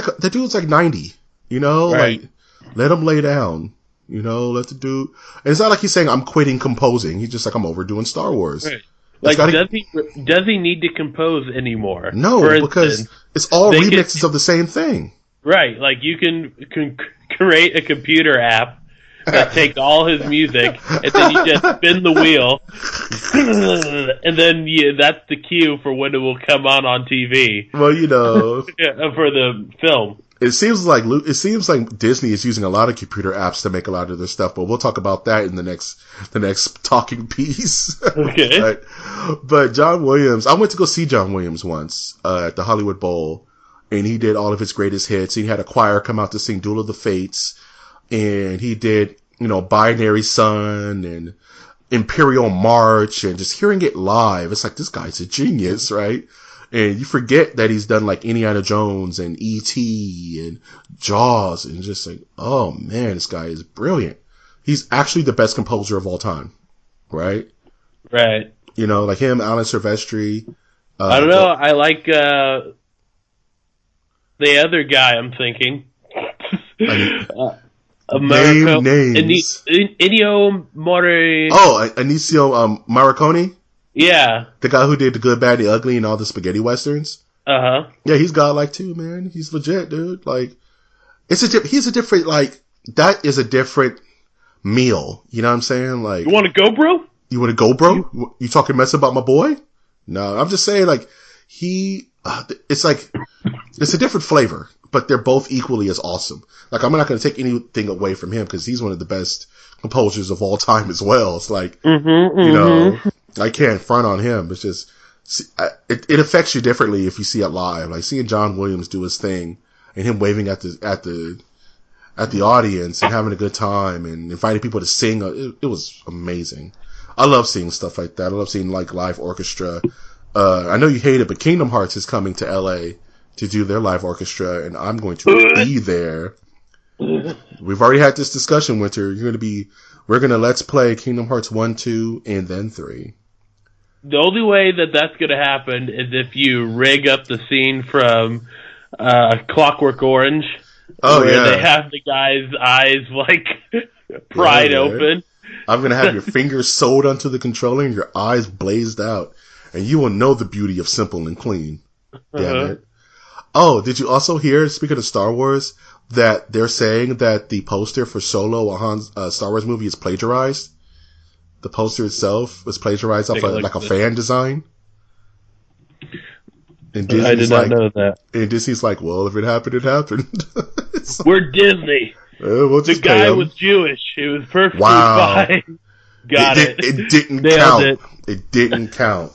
like 90. You know, right. Like let him lay down. You know, let the dude. And it's not like he's saying I'm quitting composing. He's just like I'm over doing Star Wars. Right. Like, does he need to compose anymore? No, because it's all remixes of the same thing. Right. Like you can create a computer app that takes all his music, and then you just spin the wheel, and then that's the cue for when it will come on TV. Well, you know, for the film. It seems like Disney is using a lot of computer apps to make a lot of their stuff, but we'll talk about that in the next talking piece. Okay. But John Williams, I went to go see John Williams once at the Hollywood Bowl, and he did all of his greatest hits. He had a choir come out to sing Duel of the Fates, and he did, Binary Sun and Imperial March, and just hearing it live, it's like, this guy's a genius, right? And you forget that he's done like Indiana Jones and E.T. and Jaws, and just like, oh man, this guy is brilliant. He's actually the best composer of all time, right? Right. Like him, Alan Silvestri. I don't know. I like the other guy. I'm thinking. Name names. Ennio Morricone. Oh, Anicio Morricone. Yeah. The guy who did The Good, Bad, the Ugly and all the spaghetti westerns. Uh-huh. Yeah, he's godlike too, man. He's legit, dude. Like, he's a different, like, that is a different meal. You know what I'm saying? Like, you want to go, bro? You want to go, bro? You talking mess about my boy? No, I'm just saying, like, it's like, it's a different flavor, but they're both equally as awesome. Like, I'm not going to take anything away from him because he's one of the best composers of all time as well. It's like, I can't front on him. It's just, it affects you differently if you see it live. Like seeing John Williams do his thing and him waving at the audience and having a good time and inviting people to sing. It was amazing. I love seeing stuff like that. I love seeing like live orchestra. I know you hate it, but Kingdom Hearts is coming to LA to do their live orchestra, and I'm going to be there. We've already had this discussion, Winter. We're going to let's play Kingdom Hearts 1, 2, and then 3. The only way that's going to happen is if you rig up the scene from Clockwork Orange, where they have the guy's eyes like pried open. I'm going to have your fingers sewed onto the controller and your eyes blazed out, and you will know the beauty of simple and clean. Damn it. Oh, did you also hear, speaking of Star Wars, that they're saying that the poster for Solo, a Star Wars movie, is plagiarized? The poster itself was plagiarized off a fan design. And Disney's I did not know that. And Disney's like, well, if it happened, it happened. We're Disney. We'll the guy was Jewish. It was perfectly fine. Got it. It didn't count. It didn't count.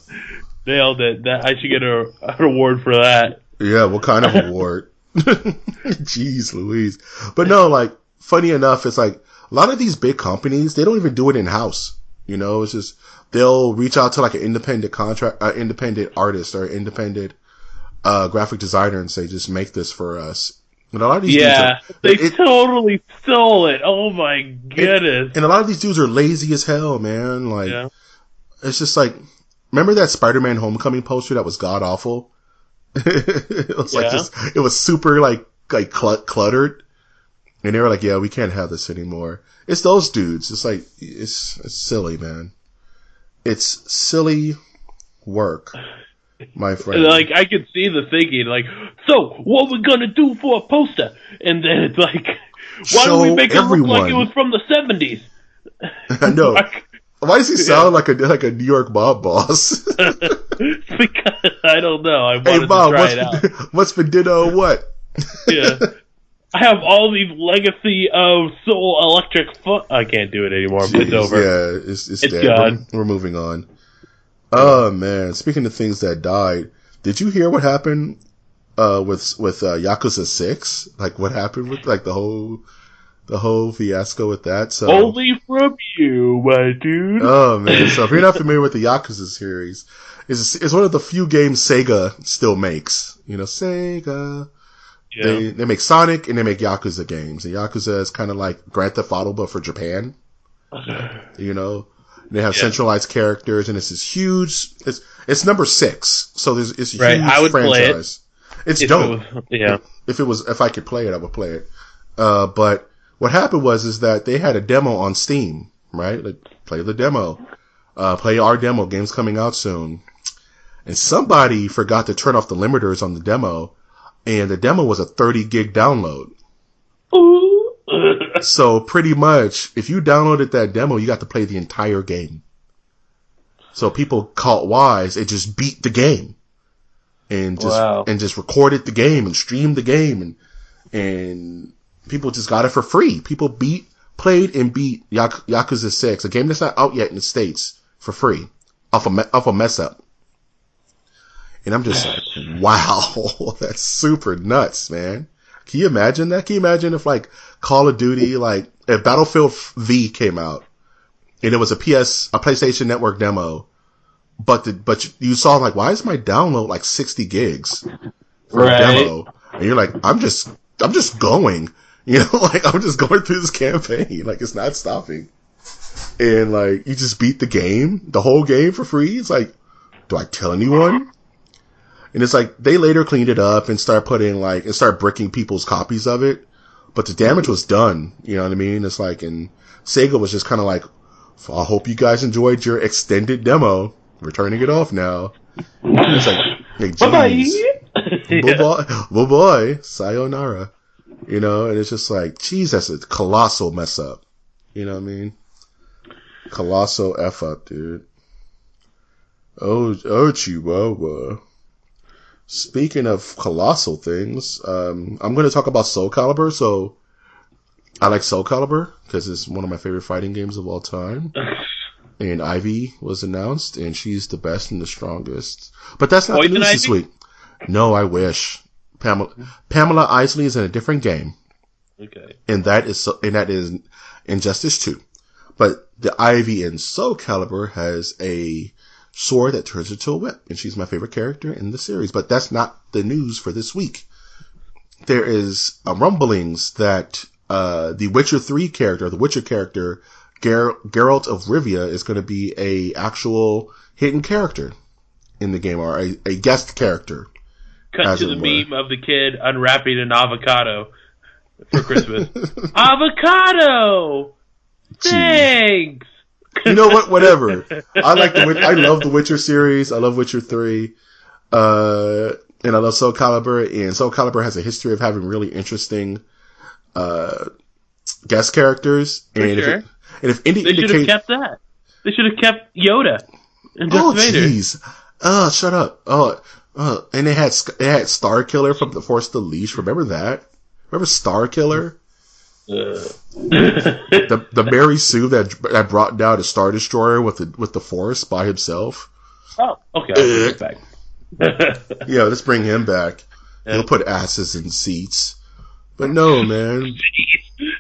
Nailed it. I should get an award for that. Yeah, what kind of award? Jeez Louise. But no, like, funny enough, it's like, a lot of these big companies, they don't even do it in-house. It's just, they'll reach out to like an independent independent artist or independent, graphic designer and say, just make this for us. And a lot of these dudes they totally stole it. Oh my goodness. And a lot of these dudes are lazy as hell, man. Like, it's just like, remember that Spider-Man Homecoming poster that was god awful? It was like it was super like cluttered. And they were like, yeah, we can't have this anymore. It's those dudes. It's like, it's silly, man. It's silly work, my friend. Like, I could see the thinking, like, so, what we gonna do for a poster? And then it's like, why don't we make it look like it was from the 70s? I know. Why does he sound like a New York mob boss? Because, I don't know. I wanted to try it out. What's for dinner or what? Yeah. I have all these legacy of Soul Electric I can't do it anymore. Jeez, it's over. Yeah, it's dead. Gone. We're moving on. Oh, man. Speaking of things that died, did you hear what happened with Yakuza 6? Like, what happened with, like, the whole fiasco with that? So only from you, my dude. Oh, man. So if you're not familiar with the Yakuza series, it's one of the few games Sega still makes. You know, Sega. Yeah. They make Sonic and they make Yakuza games. And Yakuza is kind of like Grand Theft Auto, but for Japan. You know, they have centralized characters, and it's this huge. It's number 6, so it's a huge I would franchise. Play it. It's dope. If I could play it, I would play it. But what happened is that they had a demo on Steam, right? Like, play the demo, play our demo. Game's coming out soon, and somebody forgot to turn off the limiters on the demo. And the demo was a 30 gig download. Ooh. So pretty much, if you downloaded that demo, you got to play the entire game. So people caught wise and just beat the game. And just recorded the game and streamed the game. And people just got it for free. People played and beat Yakuza 6, a game that's not out yet in the States, for free. Off a mess up. And I'm just like, wow, that's super nuts, man. Can you imagine that? Can you imagine if, like, Call of Duty, like, if Battlefield V came out and it was a PlayStation Network demo, but you saw, like, why is my download like 60 gigs for a demo? And you're like, I'm just going, you know, like, I'm just going through this campaign, like, it's not stopping. And, like, you just beat the whole game for free. It's like, do I tell anyone? And it's like, they later cleaned it up and start bricking people's copies of it. But the damage was done. You know what I mean? It's like, and Sega was just kind of like, I hope you guys enjoyed your extended demo. We're turning it off now. And it's like geez. Bye-bye. Sayonara. You know, and it's just like, geez, that's a colossal mess up. You know what I mean? Colossal F up, dude. Oh, Chihuahua. Speaking of colossal things, I'm going to talk about Soulcalibur. So, I like Soulcalibur because it's one of my favorite fighting games of all time. And Ivy was announced, and she's the best and the strongest. But that's not the news this week. No, I wish. Pamela Isley is in a different game. Okay. And that is Injustice 2. But the Ivy in Soulcalibur has a sword that turns into a whip, and she's my favorite character in the series. But that's not the news for this week. There is rumblings that the Witcher 3 character, the Witcher character, Geralt of Rivia, is going to be a actual hidden character in the game, or a guest character. Cut to the meme of the kid unwrapping an avocado for Christmas. Avocado! Thanks! You know what? Whatever. I love the Witcher series. I love Witcher 3. And I love Soulcalibur. And Soulcalibur has a history of having really interesting guest characters. For and sure. If they should have kept that. They should have kept Yoda and Darth Vader. Jeez. Oh, shut up. And they had Starkiller from The Force Unleashed. Remember that? Remember Starkiller? The Mary Sue that brought down a Star Destroyer with the Force by himself. Oh, okay. I'll bring it back. Yeah, let's bring him back. Yeah. He'll put asses in seats. But no, man.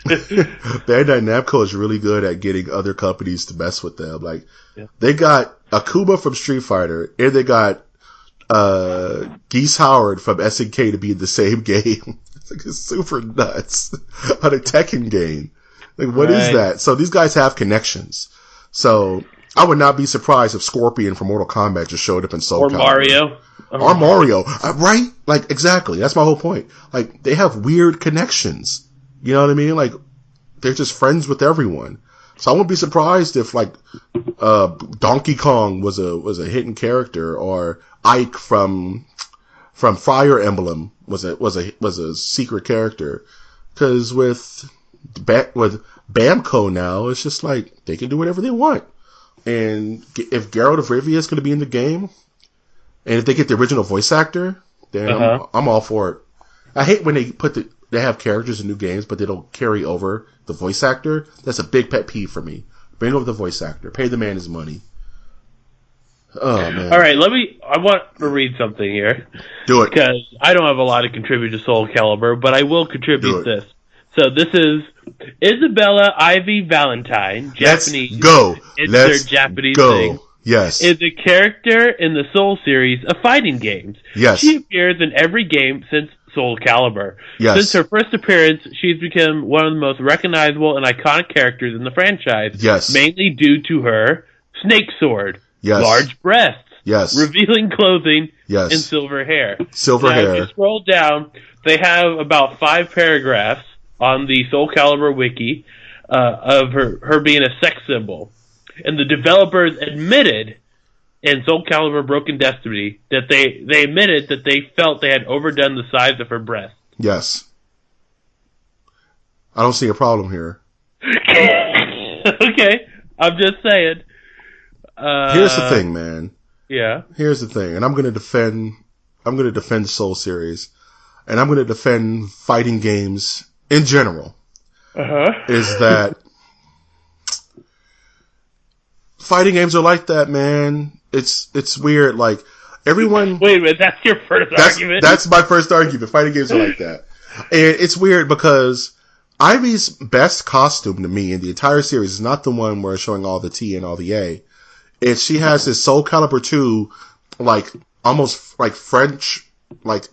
Bandai Namco is really good at getting other companies to mess with them. Like, they got Akuma from Street Fighter, and they got Geese Howard from SNK to be in the same game. It's super nuts on a Tekken game. Like, what is that? So these guys have connections. So I would not be surprised if Scorpion from Mortal Kombat just showed up in Soulcalibur. Or Mario. Or Mario. Right? Like, exactly. That's my whole point. Like, they have weird connections. You know what I mean? Like, they're just friends with everyone. So I wouldn't be surprised if like Donkey Kong was a hidden character, or Ike from Fire Emblem was a secret character. Because with Bamco now, it's just like they can do whatever they want. And if Geralt of Rivia is going to be in the game, and if they get the original voice actor, then I'm all for it. I hate when they have characters in new games, but they don't carry over the voice actor. That's a big pet peeve for me. Bring over the voice actor. Pay the man his money. Oh, man. All right, I want to read something here. Do it. Because I don't have a lot to contribute to Soulcalibur, but I will contribute this. So this is Isabella Ivy Valentine, Japanese. Let's go. It's their Japanese thing. Yes. Is a character in the Soul series of fighting games. Yes. She appears in every game since Soulcalibur. Yes. Since her first appearance, she's become one of the most recognizable and iconic characters in the franchise. Yes. Mainly due to her snake sword, large breasts, revealing clothing, and silver hair. If you scroll down, they have about 5 paragraphs on the Soulcalibur wiki of her being a sex symbol. And the developers admitted in Soulcalibur Broken Destiny that they admitted that they felt they had overdone the size of her breast. Yes. I don't see a problem here. Okay, I'm just saying. Here's the thing, man. Yeah. Here's the thing, and I'm going to defend the Soul series, and I'm going to defend fighting games in general. Is that fighting games are like that, man. It's weird. Like, everyone. Wait a minute, that's your first argument? That's my first argument. Fighting games are like that. And it's weird because Ivy's best costume to me in the entire series is not the one where it's showing all the T and all the A. She has this Soulcalibur 2, like, almost like French, like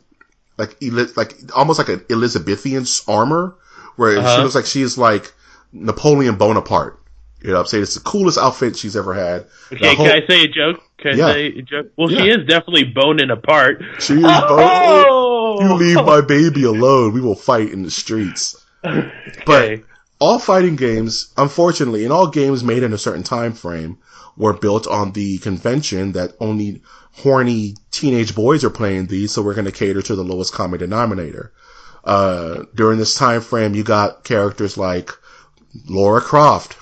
almost like an Elizabethan armor, where she looks like she's like Napoleon Bonaparte. You know what I'm saying? It's the coolest outfit she's ever had. Okay, can I say a joke? Well, she is definitely boning apart. She is boning. You leave my baby alone. We will fight in the streets. Okay. But all fighting games, unfortunately, and all games made in a certain time frame, were built on the convention that only horny teenage boys are playing these, so we're going to cater to the lowest common denominator. During this time frame, you got characters like Lara Croft,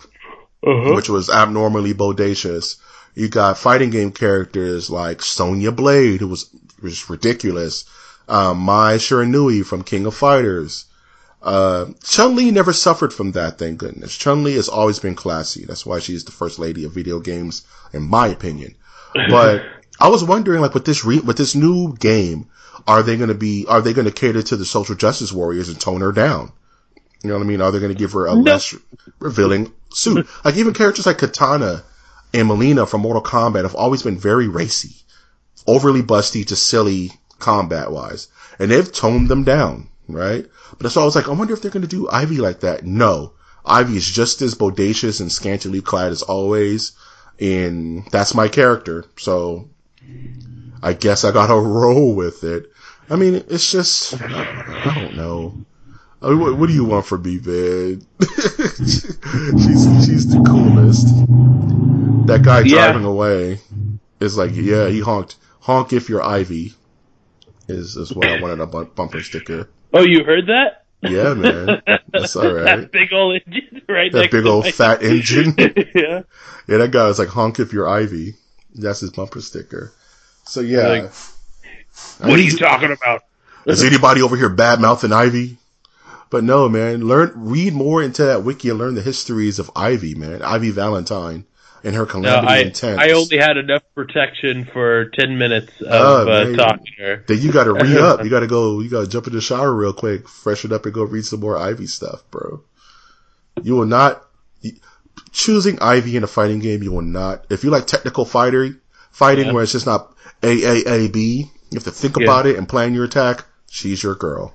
which was abnormally bodacious. You got fighting game characters like Sonya Blade, who was ridiculous. Mai Shiranui from King of Fighters. Chun-Li never suffered from that, thank goodness. Chun-Li has always been classy. That's why she's the first lady of video games, in my opinion. But I was wondering, like, with this new game, are they going to cater to the social justice warriors and tone her down? You know what I mean? Are they going to give her a less revealing suit? Like, even characters like Katana and Melina from Mortal Kombat have always been very racy, overly busty to silly combat-wise. And they've toned them down, right? But so I was like, I wonder if they're going to do Ivy like that. No. Ivy is just as bodacious and scantily clad as always. And that's my character. So I guess I gotta roll with it. I mean, it's just, I don't know. I mean, what do you want from me, man? she's the coolest. That guy driving away is like, yeah, he honked. Honk if you're Ivy is what I wanted, a bumper sticker. Oh, you heard that? Yeah, man. That's all right. That big old engine right that next big to old fat engine. Yeah. Yeah, that guy was like, honk if you're Ivy. That's his bumper sticker. So, yeah. Like, what are you talking about? Is anybody over here bad-mouthing Ivy? But no, man. Read more into that wiki and learn the histories of Ivy, man. Ivy Valentine and her calamity intent. I only had enough protection for 10 minutes of talking to her. Then you gotta re-up. You gotta jump in the shower real quick, freshen up, and go read some more Ivy stuff, bro. You will not... Choosing Ivy in a fighting game, you will not... If you like technical fighting where it's just not A, you have to think about it and plan your attack, she's your girl.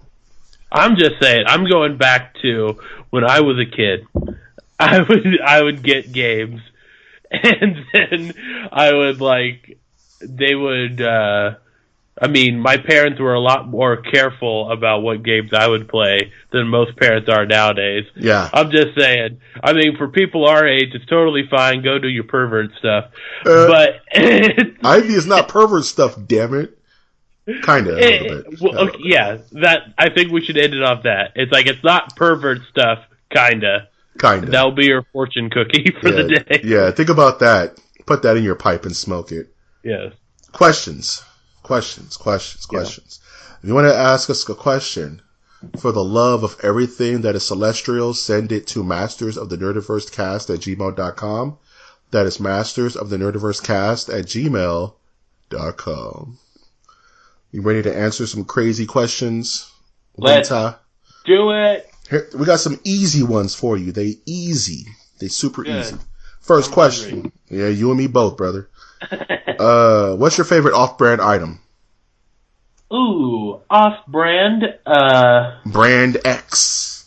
I'm just saying, I'm going back to when I was a kid. I would get games, and then I would, like, they would I mean, my parents were a lot more careful about what games I would play than most parents are nowadays. Yeah. I'm just saying. I mean, for people our age, it's totally fine. Go do your pervert stuff. But Ivy is not pervert stuff, damn it. Kind of. Well, okay, yeah, I think we should end it off that. It's like, it's not pervert stuff, kinda. That'll be your fortune cookie for the day. Yeah, think about that. Put that in your pipe and smoke it. Yes. Questions. If you want to ask us a question, for the love of everything that is celestial, send it to mastersofthenerdiversecast@gmail.com. That is mastersofthenerdiversecast@gmail.com. You ready to answer some crazy questions? Let's do it. Here, we got some easy ones for you. They super easy. First question. Hungry. Yeah, you and me both, brother. What's your favorite off-brand item? Ooh, off-brand. Brand X.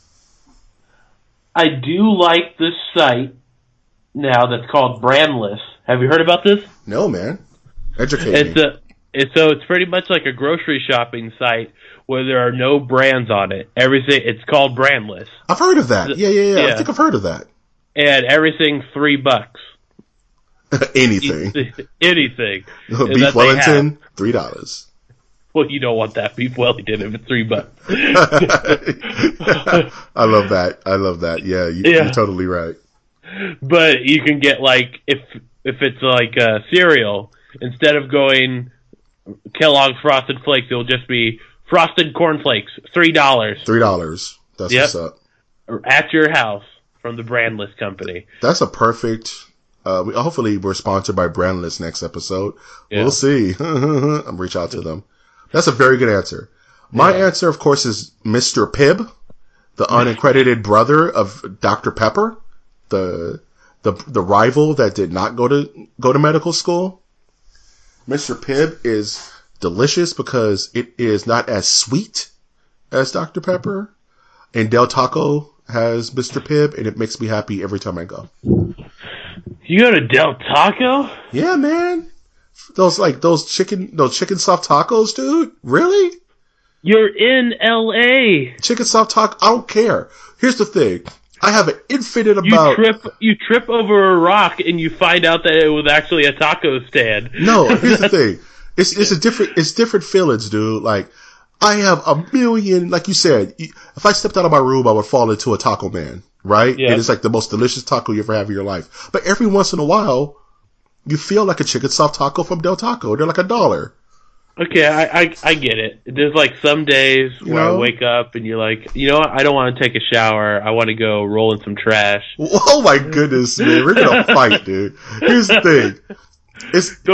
I do like this site now that's called Brandless. Have you heard about this? No, man. Educate me. It's pretty much like a grocery shopping site where there are no brands on it. It's called Brandless. I've heard of that. Yeah. I think I've heard of that. And everything's $3. Anything. Anything. Beef Wellington, $3. Well, you don't want that beef Wellington if it's $3. I love that. Yeah, you're totally right. But you can get, like, if it's like cereal, instead of going Kellogg's Frosted Flakes, it'll just be Frosted Corn Flakes, $3. $3. That's what's up. At your house from the Brandless company. That's a perfect. Hopefully, we're sponsored by Brandless next episode. Yeah. We'll see. I'm reach out to them. That's a very good answer. My answer, of course, is Mr. Pibb, the unaccredited brother of Dr. Pepper, the rival that did not go to medical school. Mr. Pibb is delicious because it is not as sweet as Dr. Pepper, and Del Taco has Mr. Pibb, and it makes me happy every time I go. You go to Del Taco? Yeah, man. Those chicken soft tacos, dude. Really? You're in LA. Chicken soft taco. I don't care. Here's the thing. I have an infinite amount. You trip over a rock and you find out that it was actually a taco stand. No, here's the thing. It's different feelings, dude. Like, I have a million, like you said, if I stepped out of my room, I would fall into a taco man, right? Yeah. And it's like the most delicious taco you ever have in your life. But every once in a while, you feel like a chicken soft taco from Del Taco. They're like $1. Okay, I get it. There's like some days where I wake up and you're like, you know what? I don't want to take a shower. I want to go roll in some trash. Oh my goodness, man. We're going to fight, dude. Here's the thing. It's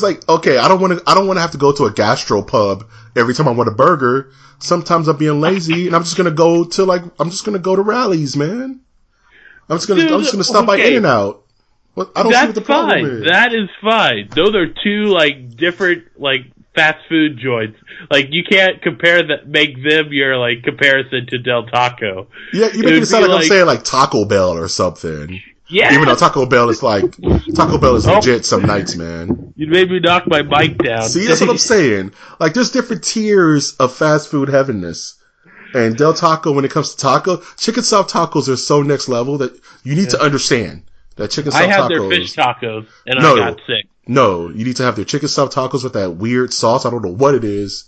like okay, I don't want to have to go to a gastro pub every time I want a burger. Sometimes I'm being lazy and I'm just going to go to Rallies, man. I'm just going to stop by In-N-Out. I don't see what the problem is. That is fine. Those are two like different like fast food joints. Like you can't make them your like comparison to Del Taco. Yeah, you make it sound like I'm saying like Taco Bell or something. Yeah. Even though Taco Bell is legit some nights, man. You made me knock my mic down. See, that's what I'm saying. Like there's different tiers of fast food heavenness. And Del Taco, when it comes to taco, chicken soft tacos are so next level that you need to understand. That chicken soft tacos. I had their fish tacos, and I got sick. No, you need to have their chicken soft tacos with that weird sauce. I don't know what it is,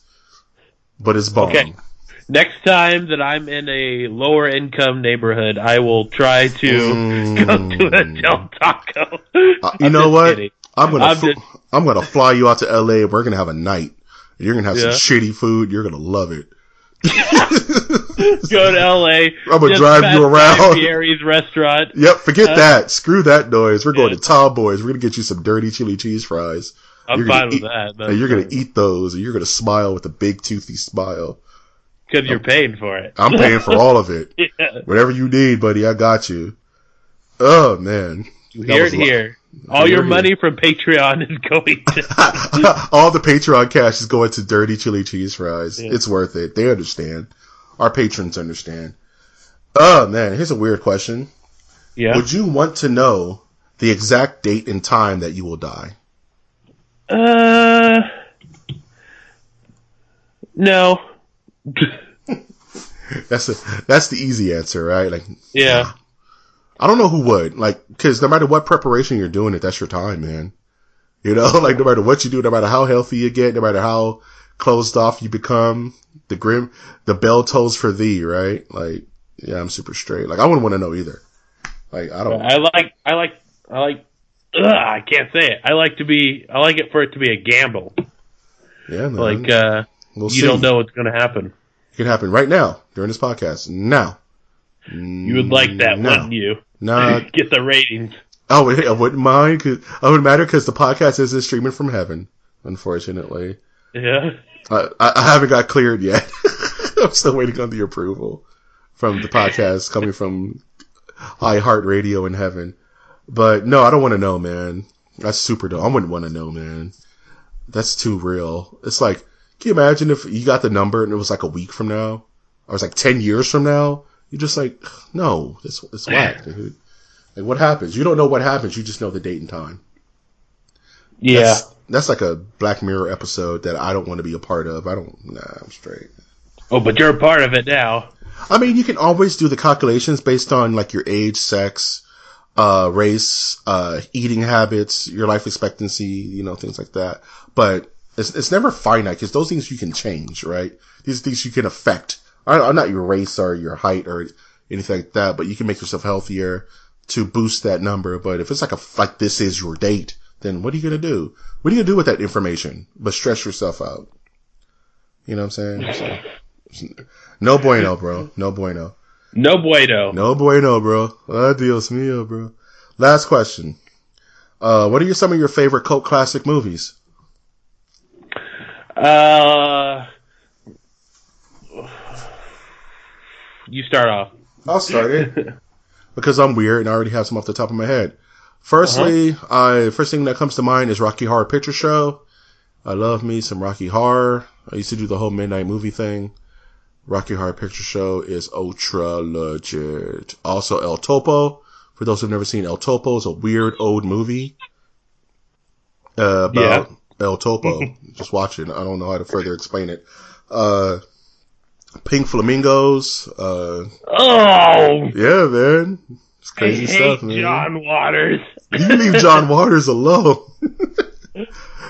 but it's bomb. Okay. Next time that I'm in a lower income neighborhood, I will try to go to a Del Taco. You know what? Kidding. I'm gonna fly you out to LA. We're gonna have a night. You're gonna have some shitty food. You're gonna love it. Go to LA. I'm gonna drive you around. Pierre's restaurant. Yep, forget that. Screw that noise. We're going to Tom Boy's. We're gonna get you some dirty chili cheese fries. I'm fine with that. And you're gonna eat those, and you're gonna smile with a big toothy smile. Because you're paying for it. I'm paying for all of it. Yeah. Whatever you need, buddy, I got you. Oh man, you hear it here. All your money from Patreon is going to... all the Patreon cash is going to dirty chili cheese fries. Yeah. It's worth it. They understand. Our patrons understand. Oh, man. Here's a weird question. Yeah. Would you want to know the exact date and time that you will die? No. That's the easy answer, right? Like, yeah. Nah. I don't know who would, like, because no matter what preparation you're doing, that's your time, man. You know, like no matter what you do, no matter how healthy you get, no matter how closed off you become, the bell tolls for thee, right? Like, yeah, I'm super straight. Like, I wouldn't want to know either. Like, I don't. I can't say it. I like it for it to be a gamble. Yeah, man. Like, we'll you see. don't know what's going to happen. It could happen right now during this podcast. Now. You would like that, wouldn't you? Nah. Get the ratings. Oh, I wouldn't mind. I wouldn't matter because the podcast isn't streaming from heaven, unfortunately. Yeah. I haven't got cleared yet. I'm still waiting on the approval from the podcast coming from iHeartRadio in heaven. But no, I don't want to know, man. That's super dumb. I wouldn't want to know, man. That's too real. It's like, can you imagine if you got the number and it was like a week from now? Or it was like 10 years from now? You're just like, no, it's whack, dude. Like, what happens? You don't know what happens. You just know the date and time. Yeah. That's like a Black Mirror episode that I don't want to be a part of. I'm straight. Oh, but you're a part of it now. I mean, you can always do the calculations based on like your age, sex, race, eating habits, your life expectancy, things like that. But it's never finite because those things you can change, right? These things you can affect. Not your race or your height or anything like that, but you can make yourself healthier to boost that number. But if it's like this is your date, then what are you going to do? What are you going to do with that information? But stress yourself out. You know what I'm saying? So, no bueno, bro. No bueno. No bueno. No bueno, bro. Adios mio, bro. Last question. What are some of your favorite cult classic movies? You start off. I'll start it. Because I'm weird and I already have some off the top of my head. Firstly, first thing that comes to mind is Rocky Horror Picture Show. I love me some Rocky Horror. I used to do the whole midnight movie thing. Rocky Horror Picture Show is ultra legit. Also, El Topo. For those who've never seen El Topo, it's a weird old movie about El Topo. Just watch it. I don't know how to further explain it. Pink Flamingos. Yeah, man. It's crazy stuff, man. John Waters. You leave John Waters alone.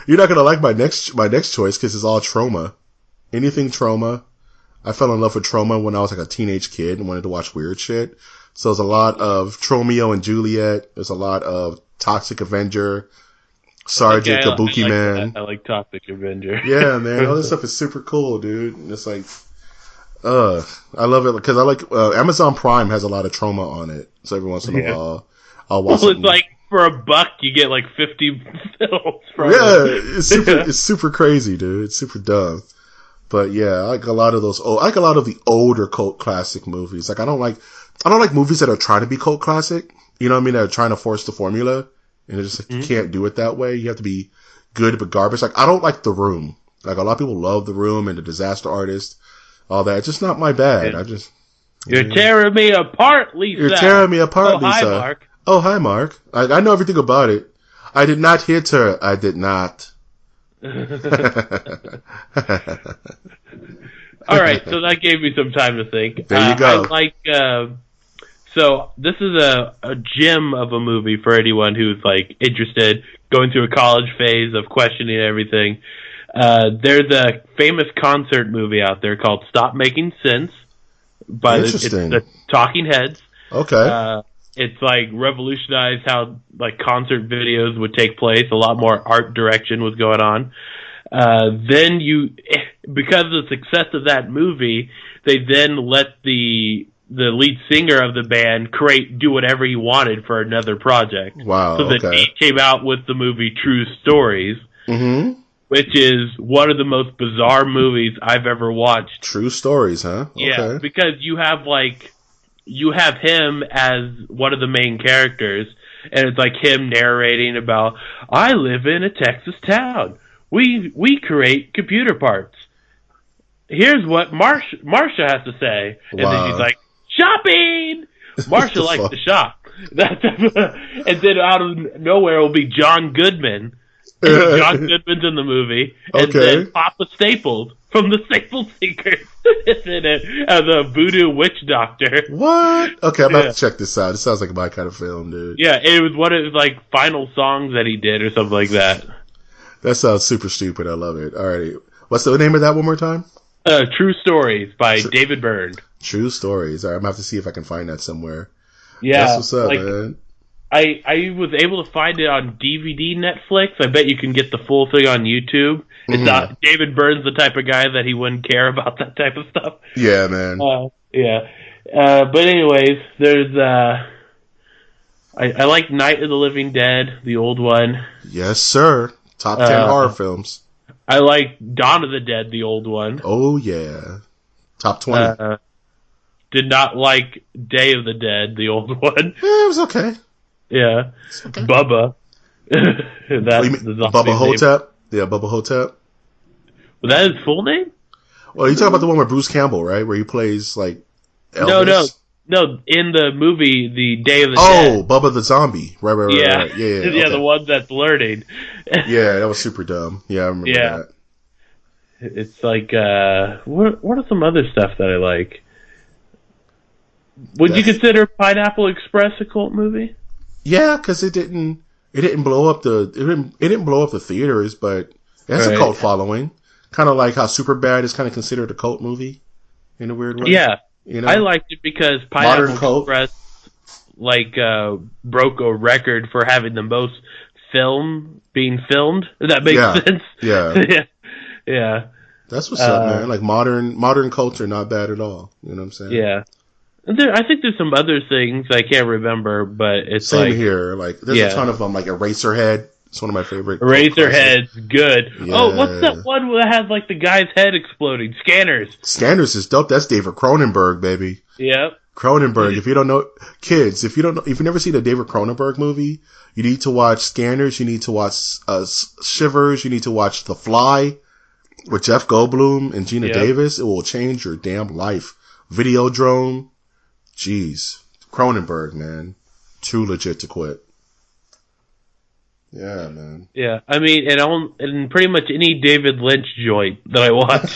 You're not gonna like my next choice because it's all trauma. Anything trauma. I fell in love with trauma when I was like a teenage kid and wanted to watch weird shit. So there's a lot of Tromeo and Juliet. There's a lot of Toxic Avenger, Sergeant Kabuki Man. I like Toxic Avenger. Yeah, man. All this stuff is super cool, dude. And it's like, I love it because I like Amazon Prime has a lot of trauma on it. So every once in a while, I'll watch it. Well, it's like for $1 you get like 50 films from it. It's super crazy, dude. It's super dumb. But yeah, I like a lot of those. I like a lot of the older cult classic movies. Like I don't like movies that are trying to be cult classic. You know what I mean? That are trying to force the formula, and it's just like, you can't do it that way. You have to be good but garbage. Like I don't like The Room. Like a lot of people love The Room and The Disaster Artist, all that. It's just not my bag. You're tearing me apart, Lisa. You're tearing me apart, Lisa. Hi, Mark. Oh, hi, Mark. I know everything about it. I did not hit her. I did not. All right, so that gave me some time to think. There you go. I like. So this is a gem of a movie for anyone who's like interested, going through a college phase of questioning everything. There's a famous concert movie out there called "Stop Making Sense" by the Talking Heads. Okay. It's like revolutionized how like concert videos would take place. A lot more art direction was going on. Then because of the success of that movie, they then let the lead singer of the band do whatever he wanted for another project. Wow. So then he came out with the movie True Stories, which is one of the most bizarre movies I've ever watched. True Stories, huh? Yeah, because you have him as one of the main characters, and it's like him narrating about, I live in a Texas town. We create computer parts. Here's what Marsha has to say. And then she's like, shopping! Marsha likes to shop. And then out of nowhere will be John Goodman John Goodman's in the movie, and then Papa Staples from the Staple Seekers is in it as a voodoo witch doctor. What? Okay, I'm about to check this out. It sounds like my kind of film, dude. Yeah, it was one of his like final songs that he did or something like that. That sounds super stupid. I love it. Alrighty, what's the name of that one more time? True Stories by David Byrne. True Stories. All right, I'm gonna have to see if I can find that somewhere. Yeah, that's what's up, man. I was able to find it on DVD Netflix. I bet you can get the full thing on YouTube. It's not David Byrne's the type of guy that he wouldn't care about that type of stuff. Yeah, man. But anyways, there's I like Night of the Living Dead, the old one. Yes, sir. Top 10 horror films. I like Dawn of the Dead, the old one. Oh yeah. Top 20. Did not like Day of the Dead, the old one. Yeah, it was okay. Yeah. Okay. Bubba. Bubba Hotep? Name. Yeah, Bubba Hotep. Was that his full name? Well, you talking about the one with Bruce Campbell, right? Where he plays, like, Elvis? No, in the movie, The Day of the Oh, Dead. Bubba the Zombie. Right. Yeah. Yeah, Okay. The one that's learning. Yeah, that was super dumb. Yeah, I remember that. It's like, what are some other stuff that I like? Would you consider Pineapple Express a cult movie? Yeah, because it didn't blow up the theaters, but it has a cult following. Kind of like how Superbad is kind of considered a cult movie in a weird way. Yeah, you know? I liked it because Pineapple Express broke a record for having the most film being filmed. If that makes sense. Yeah. Yeah. That's what's up, man. Like modern culture, not bad at all. You know what I'm saying? Yeah. I think there's some other things I can't remember, but it's same here. Like there's a ton of them. Like Eraserhead, it's one of my favorite. Eraserhead's good. Yeah. Oh, what's that one that has like the guy's head exploding? Scanners. Scanners is dope. That's David Cronenberg, baby. Yep. Cronenberg. If you don't know, kids, if you've never seen a David Cronenberg movie, you need to watch Scanners. You need to watch Shivers. You need to watch The Fly with Jeff Goldblum and Gina Davis. It will change your damn life. Videodrome. Jeez. Cronenberg, man. Too legit to quit. Yeah, man. Yeah, I mean, and pretty much any David Lynch joint that I watch.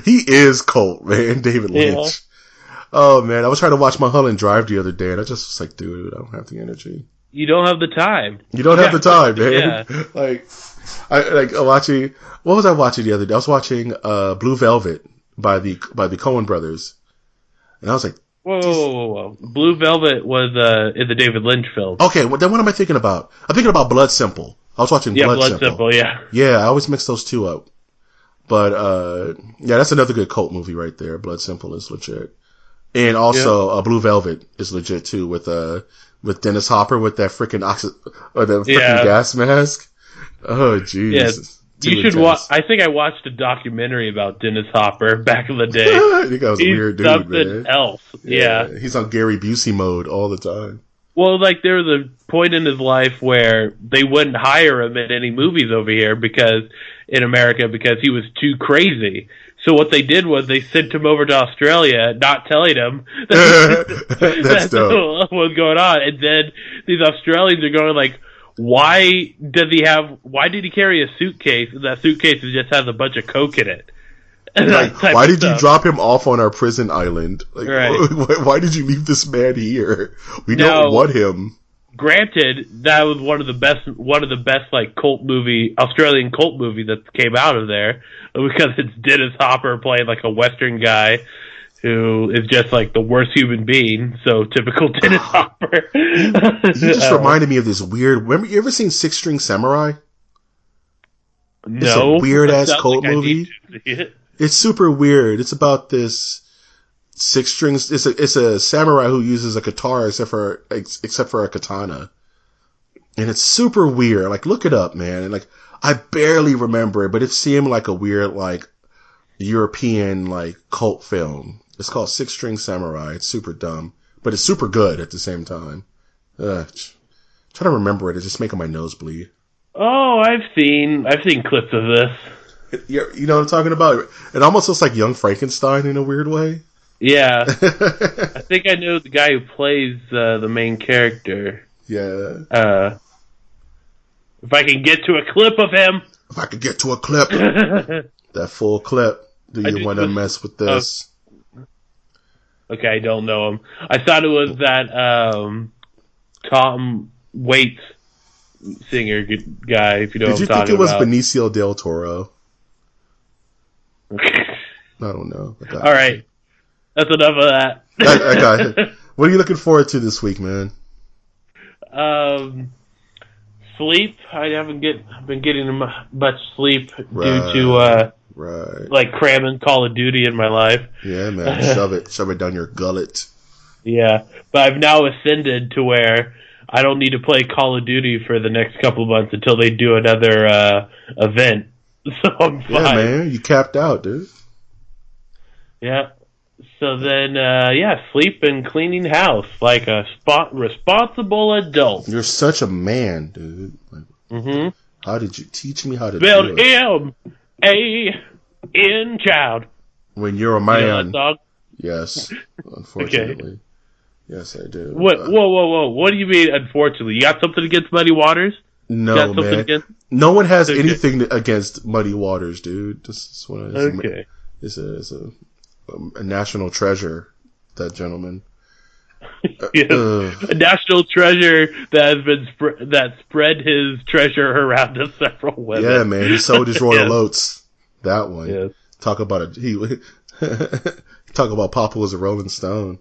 He is cult, man. David Lynch. Oh, man. I was trying to watch Mulholland Drive the other day, and I just was like, dude, I don't have the energy. You don't have the time. You don't have the time, man. Yeah. Watching. What was I watching the other day? I was watching Blue Velvet by the Coen brothers, and I was like, Whoa. Blue Velvet was in the David Lynch film. Okay, well, then what am I thinking about? I'm thinking about Blood Simple. I was watching Blood Simple. Yeah. Yeah, I always mix those two up. But, that's another good cult movie right there. Blood Simple is legit. And also, Blue Velvet is legit too with Dennis Hopper with that freaking gas mask. Oh, jeez. Yeah. You should watch. I think I watched a documentary about Dennis Hopper back in the day. I think I was a weird dude, something man. else. Yeah, he's on Gary Busey mode all the time. Well, like there was a point in his life where they wouldn't hire him in any movies over here in America because he was too crazy. So what they did was they sent him over to Australia, not telling him that's what was going on. And then these Australians are going like, why did he carry a suitcase? And that suitcase just has a bunch of coke in it. Like, why did you drop him off on our prison island? Like, why did you leave this man here? We don't want him. Granted, that was one of the best like Australian cult movie that came out of there, because it's Dennis Hopper playing like a Western guy who is just like the worst human being. So typical Dennis Hopper. You just reminded me of this weird. Remember, you ever seen Six String Samurai? No, it's a weird ass cult movie. It's super weird. It's about this six strings. It's a samurai who uses a guitar except for a katana, and it's super weird. Like, look it up, man. And like, I barely remember it, but it seemed like a weird like European like cult film. It's called Six String Samurai. It's super dumb, but it's super good at the same time. Trying to remember it. It's just making my nose bleed. Oh, I've seen clips of this. You know what I'm talking about? It almost looks like Young Frankenstein in a weird way. Yeah. I think I know the guy who plays the main character. Yeah. If I can get to a clip of him. If I could get to a clip. That full clip. Do you want to mess with this? Okay, I don't know him. I thought it was that Tom Waits singer guy, if you know what I'm talking about. Did you think it was Benicio del Toro? I don't know. All right. That's enough of that. I got it. What are you looking forward to this week, man? Sleep. I haven't been getting much sleep due to like cramming Call of Duty in my life. Yeah, man. Shove it down your gullet. Yeah, but I've now ascended to where I don't need to play Call of Duty for the next couple of months until they do another event. So I'm fine. Yeah, man. You capped out, dude. Yeah. So then, sleep and cleaning house like a responsible adult. You're such a man, dude. Mm-hmm. How did you teach me how to Build do it? him in child. When you're a man. You know that dog? Yes, unfortunately. Okay. Yes, I do. What? Whoa. What do you mean, unfortunately? You got something against Muddy Waters? No, man. No one has anything against Muddy Waters, dude. This is what it's a national treasure, that gentleman. Yes. A national treasure that has been spread his treasure around to several women. Yeah, man. He sold his royal oats. That one. Yes. Talk about talk about Papa was a Rolling Stone.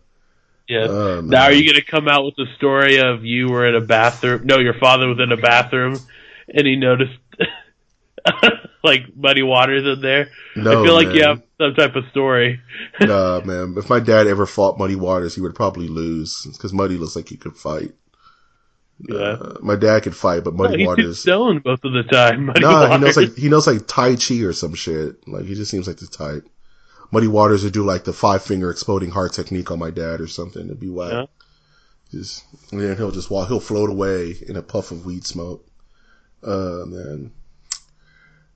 Yes. Now, are you going to come out with the story of you were in a bathroom? No, your father was in a bathroom, and he noticed like Muddy Waters in there. No, I feel like man. you have some type of story. Nah, man. If my dad ever fought Muddy Waters, he would probably lose because Muddy looks like he could fight. Yeah. My dad could fight, but Muddy Waters. He's stoned most of the time. He knows like Tai Chi or some shit. Like he just seems like the type. Muddy Waters would do like the 5-finger exploding heart technique on my dad or something. It'd be whack. Yeah. And then he'll float away in a puff of weed smoke. Man.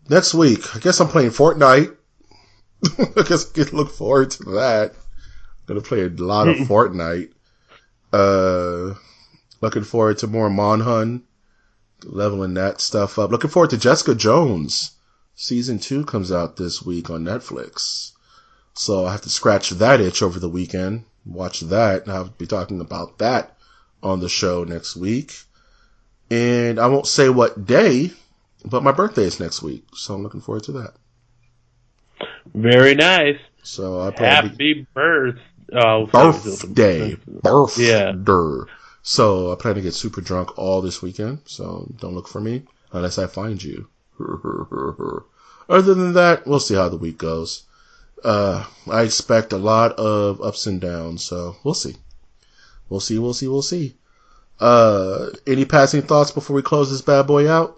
Next week, I guess I'm playing Fortnite. I guess I can look forward to that. I'm gonna play a lot of Fortnite. Looking forward to more Monhun. Leveling that stuff up. Looking forward to Jessica Jones. Season 2 comes out this week on Netflix. So I have to scratch that itch over the weekend. Watch that. And I'll be talking about that on the show next week. And I won't say what day, but my birthday is next week. So I'm looking forward to that. Very nice. So Happy birthday. Birthday. Yeah. So I plan to get super drunk all this weekend. So don't look for me unless I find you. Other than that, we'll see how the week goes. I expect a lot of ups and downs, so we'll see. We'll see. Any passing thoughts before we close this bad boy out?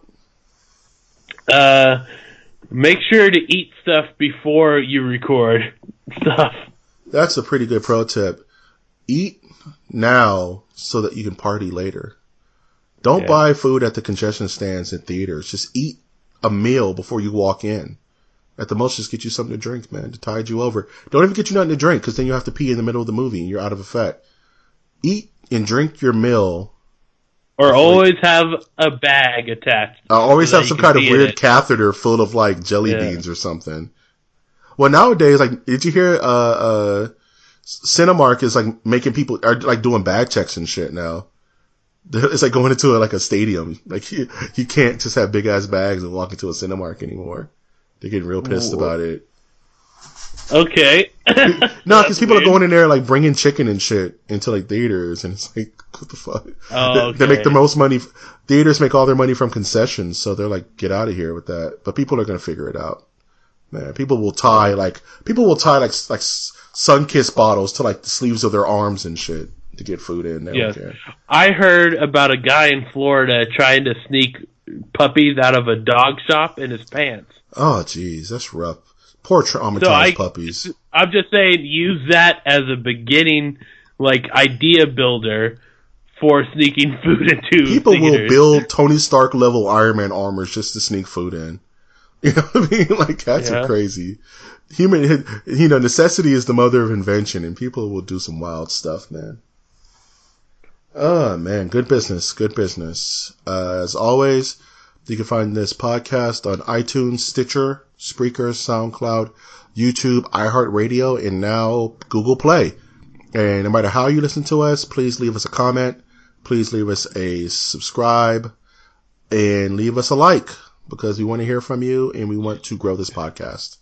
Make sure to eat stuff before you record stuff. That's a pretty good pro tip. Eat now so that you can party later. Don't buy food at the concession stands in theaters. Just eat a meal before you walk in. At the most, just get you something to drink, man, to tide you over. Don't even get you nothing to drink, because then you have to pee in the middle of the movie and you're out of effect. Eat and drink your meal. Or always have a bag attached. Always have some kind of weird catheter full of, like, jelly beans or something. Well, nowadays, like, did you hear, Cinemark is, like, making people, are, like, doing bag checks and shit now. It's like going into, like, a stadium. Like, you can't just have big-ass bags and walk into a Cinemark anymore. They're getting real pissed about it. Okay. No, because people are going in there like bringing chicken and shit into like theaters, and it's like, what the fuck? They make the most money. Theaters make all their money from concessions, so they're like, get out of here with that. But people are gonna figure it out, man. People will tie like Sun-Kissed bottles to like the sleeves of their arms and shit to get food in. They don't care. I heard about a guy in Florida trying to sneak puppies out of a dog shop in his pants. Oh, jeez, that's rough. Poor traumatized puppies. I'm just saying, use that as a beginning, like, idea builder for sneaking food into people theaters. Will build Tony Stark level Iron Man armors just to sneak food in. You know what I mean? Like, that's crazy. Necessity is the mother of invention, and people will do some wild stuff, man. Oh, man, good business. As always, You can find this podcast on iTunes, Stitcher, Spreaker, SoundCloud, YouTube, iHeartRadio, and now Google Play. And no matter how you listen to us, please leave us a comment. Please leave us a subscribe and leave us a like, because we want to hear from you and we want to grow this podcast.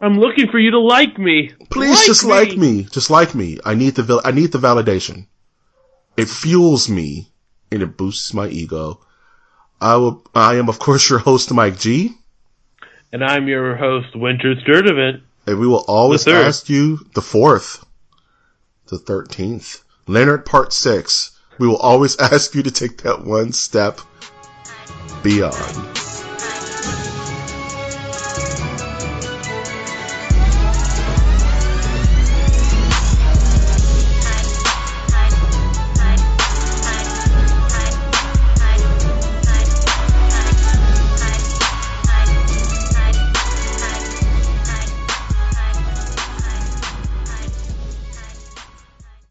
I'm looking for you to like me. Please just like me. Just like me. I need the validation. It fuels me and it boosts my ego. I am, of course, your host, Mike G. And I'm your host, Winter Sturdivant. And we will always ask you the 4th, the 13th, Leonard Part 6. We will always ask you to take that one step beyond.